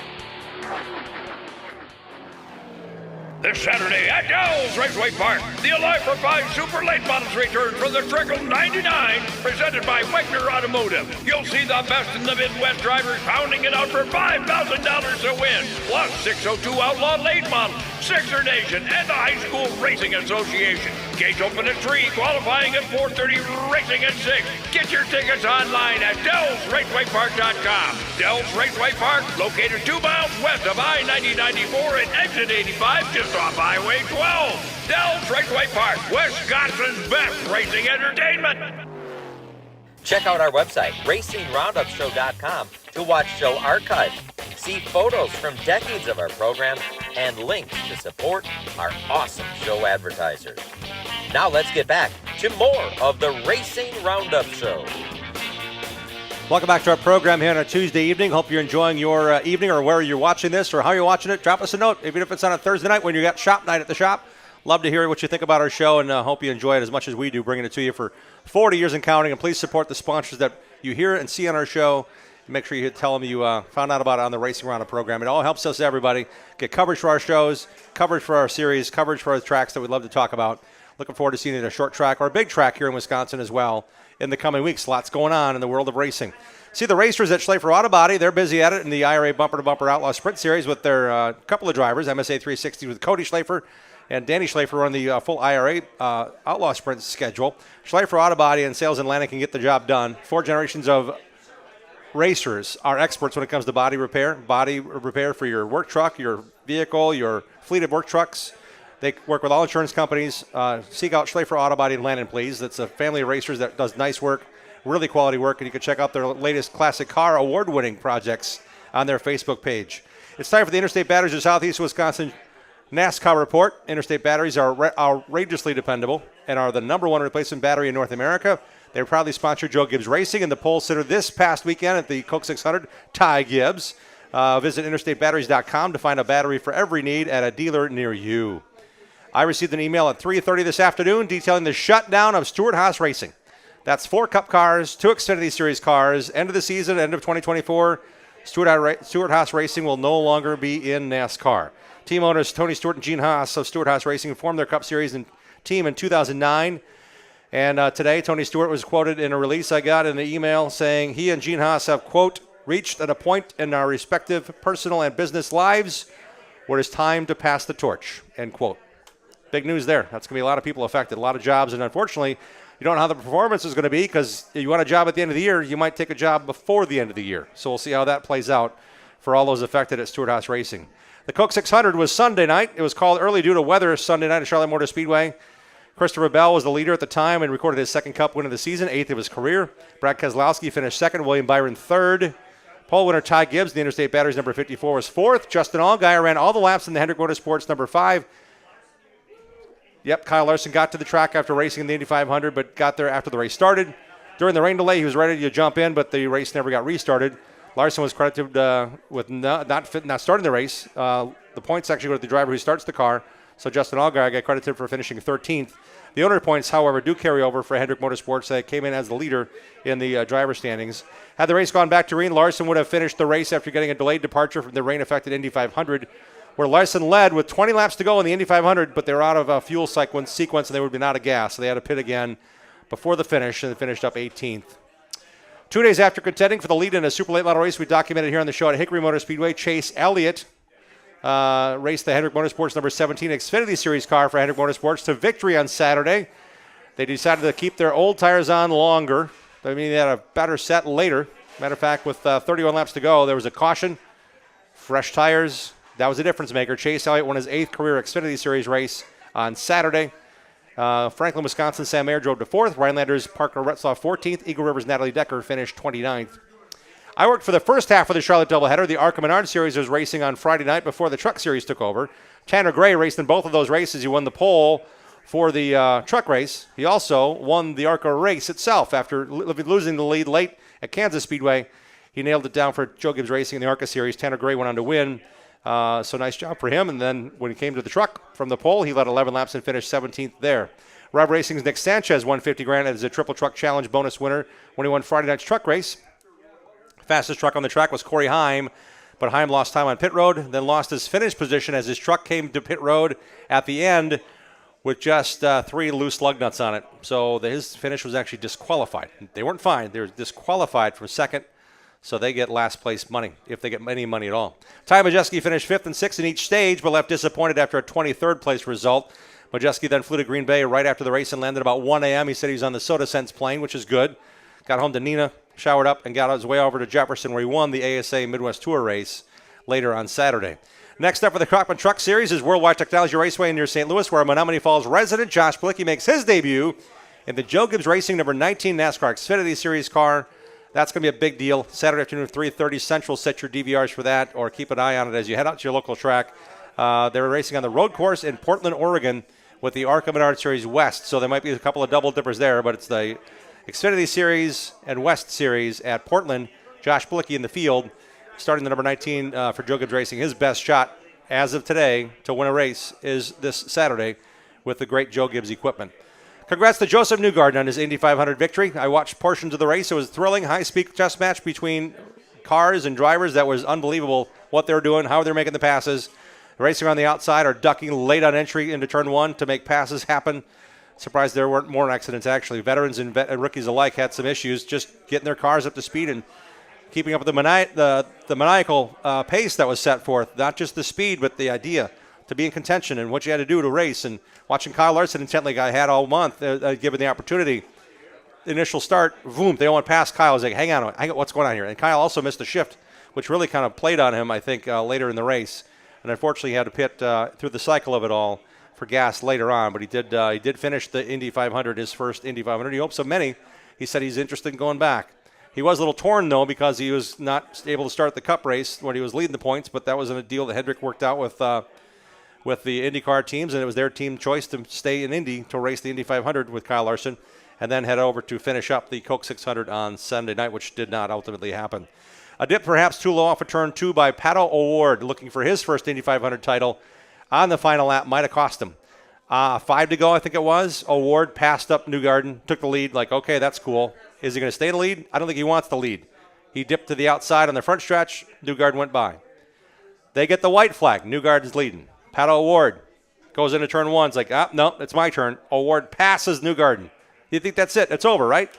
This Saturday at Dell's Raceway Park, the Alive for 5 Super Late Models return for the Trickle 99, presented by Wegner Automotive. You'll see the best in the Midwest drivers pounding it out for $5,000 to win, plus 602 Outlaw Late Models, Sixer Nation, and the High School Racing Association. Gates open at 3, qualifying at 4:30, racing at 6. Get your tickets online at DellsRacewayPark.com. Dell's Raceway Park, located 2 miles west of I-90-94 and exit 85, just off Highway 12. Dell's Raceway Park, Wisconsin's best racing entertainment. Check out our website, RacingRoundupShow.com, to watch show archives, see photos from decades of our program, and links to support our awesome show advertisers. Now let's get back to more of the Racing Roundup Show. Welcome back to our program here on a Tuesday evening. Hope you're enjoying your evening or where you're watching this or how you're watching it. Drop us a note, even if it's on a Thursday night when you got shop night at the shop. Love to hear what you think about our show, and hope you enjoy it as much as we do, bringing it to you for 40 years and counting. And please support the sponsors that you hear and see on our show. Make sure you tell them you found out about it on the Racing Roundup program. It all helps us, everybody, get coverage for our shows, coverage for our series, coverage for the tracks that we'd love to talk about. Looking forward to seeing it in a short track or a big track here in Wisconsin as well in the coming weeks. Lots going on in the world of racing. See the racers at Schlafer Auto Body. They're busy at it in the IRA Bumper-to-Bumper Outlaw Sprint Series with their couple of drivers, MSA 360 with Cody Schlafer and Danny Schlafer on the full IRA Outlaw Sprint schedule. Schlafer Auto Body and Sales Atlanta can get the job done. 4 generations of racers are experts when it comes to body repair for your work truck, your vehicle, your fleet of work trucks. They work with all insurance companies. Seek out Schlafer Auto Body in Landon, please. That's a family of racers that does nice work, really quality work, and you can check out their latest classic car award-winning projects on their Facebook page. It's time for the Interstate Batteries of Southeast Wisconsin NASCAR report. Interstate batteries are outrageously dependable and are the #1 replacement battery in North America. They proudly sponsor Joe Gibbs Racing and the pole sitter this past weekend at the Coke 600, Ty Gibbs. Visit interstatebatteries.com to find a battery for every need at a dealer near you. I received an email at 3:30 this afternoon detailing the shutdown of Stewart-Haas Racing. That's 4 Cup cars, 2 Xfinity Series cars. End of the season, end of 2024, Stewart-Haas Racing will no longer be in NASCAR. Team owners Tony Stewart and Gene Haas of Stewart-Haas Racing formed their Cup Series team in 2009. And today, Tony Stewart was quoted in a release I got in the email saying he and Gene Haas have, quote, reached at a point in our respective personal and business lives where it's time to pass the torch, end quote. Big news there. That's going to be a lot of people affected, a lot of jobs. And unfortunately, you don't know how the performance is going to be because you want a job at the end of the year, you might take a job before the end of the year. So we'll see how that plays out for all those affected at Stewart-Haas Racing. The Coke 600 was Sunday night. It was called early due to weather Sunday night at Charlotte Motor Speedway. Christopher Bell was the leader at the time and recorded his 2nd Cup win of the season, 8th of his career. Brad Keselowski finished 2nd, William Byron 3rd. Pole winner Ty Gibbs, the Interstate Batteries number 54, was 4th. Justin Allgaier ran all the laps in the Hendrick Motorsports number 5. Yep, Kyle Larson got to the track after racing in the Indy 500, but got there after the race started. During the rain delay, he was ready to jump in, but the race never got restarted. Larson was credited with not starting the race. The points actually go to the driver who starts the car, so Justin Allgaier got credited for finishing 13th. The owner points, however, do carry over for Hendrick Motorsports. They came in as the leader in the driver standings. Had the race gone back to rain, Larson would have finished the race after getting a delayed departure from the rain-affected Indy 500, where Larson led with 20 laps to go in the Indy 500, but they were out of a fuel sequence, and they would have been out of gas, so they had to pit again before the finish, and they finished up 18th. 2 days after contending for the lead in a super late model race we documented here on the show at Hickory Motor Speedway, Chase Elliott raced the Hendrick Motorsports number 17 Xfinity Series car for Hendrick Motorsports to victory on Saturday. They decided to keep their old tires on longer. I mean, they had a better set later. Matter of fact, with 31 laps to go, there was a caution, fresh tires. That was a difference maker. Chase Elliott won his 8th career Xfinity Series race on Saturday. Franklin, Wisconsin, Sam Mayer drove to 4th. Rhinelanders, Parker Retzlaff 14th. Eagle River's Natalie Decker finished 29th. I worked for the first half of the Charlotte doubleheader. The ARCA Menard Series was racing on Friday night before the Truck Series took over. Tanner Gray raced in both of those races. He won the pole for the truck race. He also won the ARCA race itself after losing the lead late at Kansas Speedway. He nailed it down for Joe Gibbs Racing in the ARCA Series. Tanner Gray went on to win. So nice job for him. And then when he came to the truck from the pole, he led 11 laps and finished 17th there. Rob Racing's Nick Sanchez won $50,000 as a Triple Truck Challenge bonus winner when he won Friday night's truck race. Fastest truck on the track was Corey Heim, but Heim lost time on pit road, then lost his finish position as his truck came to pit road at the end with just 3 loose lug nuts on it. So his finish was actually disqualified. They weren't fined. They were disqualified from second, so they get last place money, if they get any money at all. Ty Majeski finished 5th and 6th in each stage, but left disappointed after a 23rd place result. Majeski then flew to Green Bay right after the race and landed about 1 a.m. He said he was on the Soda Sense plane, which is good. Got home to Neenah, showered up, and got his way over to Jefferson, where he won the ASA Midwest Tour race later on Saturday. Next up for the Crockman Truck Series is Worldwide Technology Raceway near St. Louis, where Menominee Falls resident Josh Plicki makes his debut in the Joe Gibbs Racing number 19 NASCAR Xfinity Series car. That's going to be a big deal. Saturday afternoon, 3:30 Central. Set your DVRs for that, or keep an eye on it as you head out to your local track They're racing on the road course in Portland, Oregon with the ARCA Menard Series West. So there might be a couple of double dippers there, but it's the Xfinity Series and West Series at Portland. Josh Blicky in the field, starting the number 19 for Joe Gibbs Racing. His best shot as of today to win a race is this Saturday with the great Joe Gibbs equipment. Congrats to Joseph Newgarden on his Indy 500 victory. I watched portions of the race. It was a thrilling, high-speed chess match between cars and drivers. That was unbelievable what they were doing, how they're making the passes. Racing on the outside or ducking late on entry into turn one to make passes happen. Surprised there weren't more accidents, actually. Veterans and rookies alike had some issues just getting their cars up to speed and keeping up with the maniacal pace that was set forth. Not just the speed, but the idea to be in contention and what you had to do to race. And watching Kyle Larson intently, I had all month, given the opportunity. Initial start, boom, they went past Kyle. I was like, hang on, what's going on here? And Kyle also missed a shift, which really kind of played on him, I think, later in the race. And unfortunately, he had to pit through the cycle of it all for gas later on. But he did finish the Indy 500, his first Indy 500. He hopes of many. He said he's interested in going back. He was a little torn, though, because he was not able to start the Cup race when he was leading the points. But that was a deal that Hendrick worked out with the IndyCar teams, and it was their team choice to stay in Indy to race the Indy 500 with Kyle Larson and then head over to finish up the Coke 600 on Sunday night, which did not ultimately happen. A dip perhaps too low off of turn 2 by Pato O'Ward, looking for his first Indy 500 title on the final lap. Might have cost him. 5 to go, I think it was. O'Ward passed up Newgarden, took the lead, like, okay, that's cool. Is he going to stay in the lead? I don't think he wants the lead. He dipped to the outside on the front stretch. Newgarden went by. They get the white flag. Newgarden's leading. Pato O'Ward goes into turn 1. It's like, no, it's my turn. O'Ward passes Newgarden. You think that's it? It's over, right?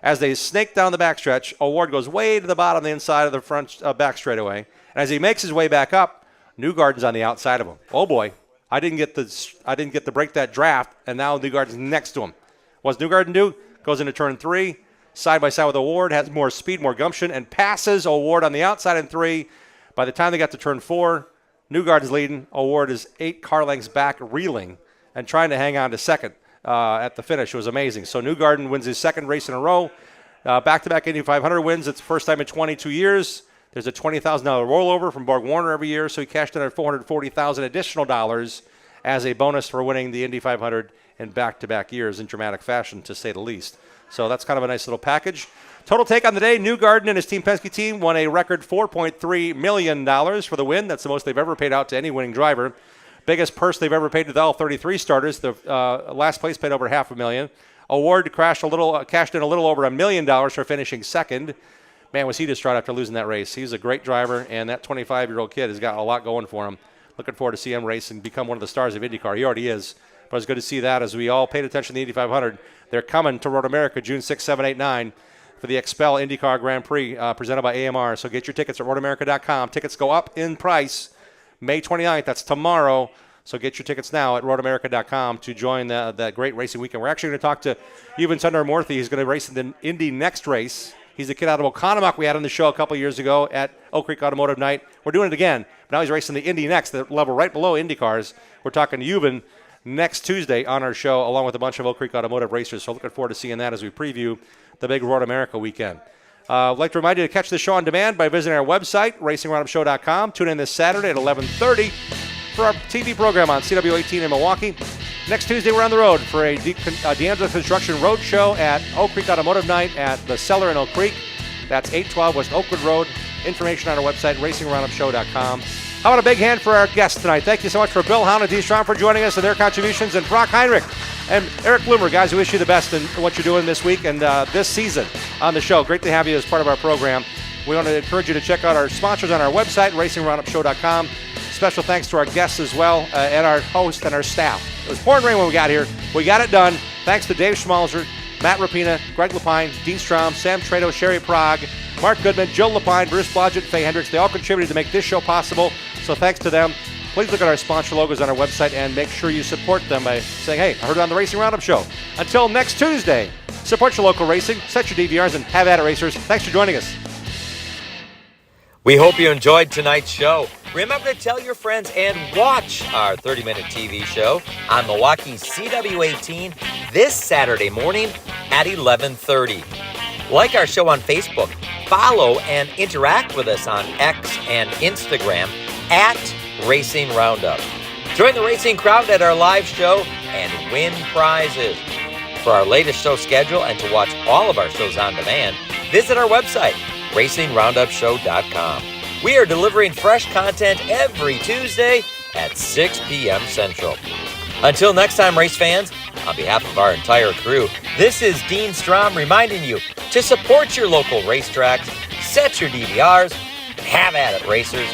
As they snake down the backstretch, O'Ward goes way to the bottom, the inside of the front back straightaway. And as he makes his way back up, Newgarden's on the outside of him. Oh boy, I didn't get to break that draft, and now Newgarden's next to him. What's Newgarden do? Goes into turn 3, side by side with O'Ward, has more speed, more gumption, and passes O'Ward on the outside in 3. By the time they got to turn 4, Newgarden's leading. O'Ward is 8 car lengths back, reeling, and trying to hang on to second. At the finish. It was amazing. So Newgarden wins his second race in a row. Back-to-back Indy 500 wins. It's the first time in 22 years. There's a $20,000 rollover from Borg Warner every year, so he cashed in at $440,000 additional dollars as a bonus for winning the Indy 500 in back-to-back years in dramatic fashion, to say the least. So that's kind of a nice little package. Total take on the day, Newgarden and his Team Penske team won a record $4.3 million for the win. That's the most they've ever paid out to any winning driver. Biggest purse they've ever paid to all 33 starters. The last place paid over $500,000. O'Ward cashed in a little over $1 million for finishing second. Man, was he distraught after losing that race. He's a great driver, and that 25-year-old kid has got a lot going for him. Looking forward to see him race and become one of the stars of IndyCar. He already is, but it's good to see that as we all paid attention to the Indy 500. They're coming to Road America June 6, 7, 8, 9 for the Expel IndyCar Grand Prix presented by AMR. So get your tickets at roadamerica.com. Tickets go up in price May 29th. That's tomorrow. So get your tickets now at roadamerica.com to join that great racing weekend. We're actually going to talk to Ewan Sundermorthy. He's going to race in the Indy Next race. He's a kid out of Oconomowoc we had on the show a couple years ago at Oak Creek Automotive Night. We're doing it again. But now he's racing the Indy Next, the level right below Indy cars. We're talking to Ewan next Tuesday on our show, along with a bunch of Oak Creek Automotive racers. So looking forward to seeing that as we preview the big Road America weekend. I'd like to remind you to catch the show on demand by visiting our website, racingroundupshow.com. Tune in this Saturday at 11:30 for our TV program on CW18 in Milwaukee. Next Tuesday, we're on the road for a D'Angelo Construction Road Show at Oak Creek Automotive Night at the Cellar in Oak Creek. That's 812 West Oakwood Road. Information on our website, racingroundupshow.com. How about a big hand for our guests tonight? Thank you so much for Bill Hound and Dee Strom for joining us and their contributions, and Brock Heinrich and Eric Bloomer. Guys, we wish you the best in what you're doing this week and this season on the show. Great to have you as part of our program. We want to encourage you to check out our sponsors on our website, racingroundupshow.com. Special thanks to our guests as well, and our host and our staff. It was pouring rain when we got here. We got it done. Thanks to Dave Schmalzer, Matt Rapina, Greg Lapine, Dean Strom, Sam Trado, Sherry Prague, Mark Goodman, Joe Lapine, Bruce Blodgett, Faye Hendricks. They all contributed to make this show possible, so thanks to them. Please look at our sponsor logos on our website and make sure you support them by saying, hey, I heard it on the Racing Roundup Show. Until next Tuesday, support your local racing, set your DVRs, and have at it, racers. Thanks for joining us. We hope you enjoyed tonight's show. Remember to tell your friends and watch our 30-minute TV show on Milwaukee's CW18 this Saturday morning at 11:30. Like our show on Facebook, follow and interact with us on X and Instagram at Racing Roundup. Join the racing crowd at our live show and win prizes. For our latest show schedule and to watch all of our shows on demand, visit our website, racingroundupshow.com. We are delivering fresh content every Tuesday at 6 p.m. Central. Until next time, race fans, on behalf of our entire crew, this is Dean Strom reminding you to support your local racetracks, set your DVRs, and have at it, racers.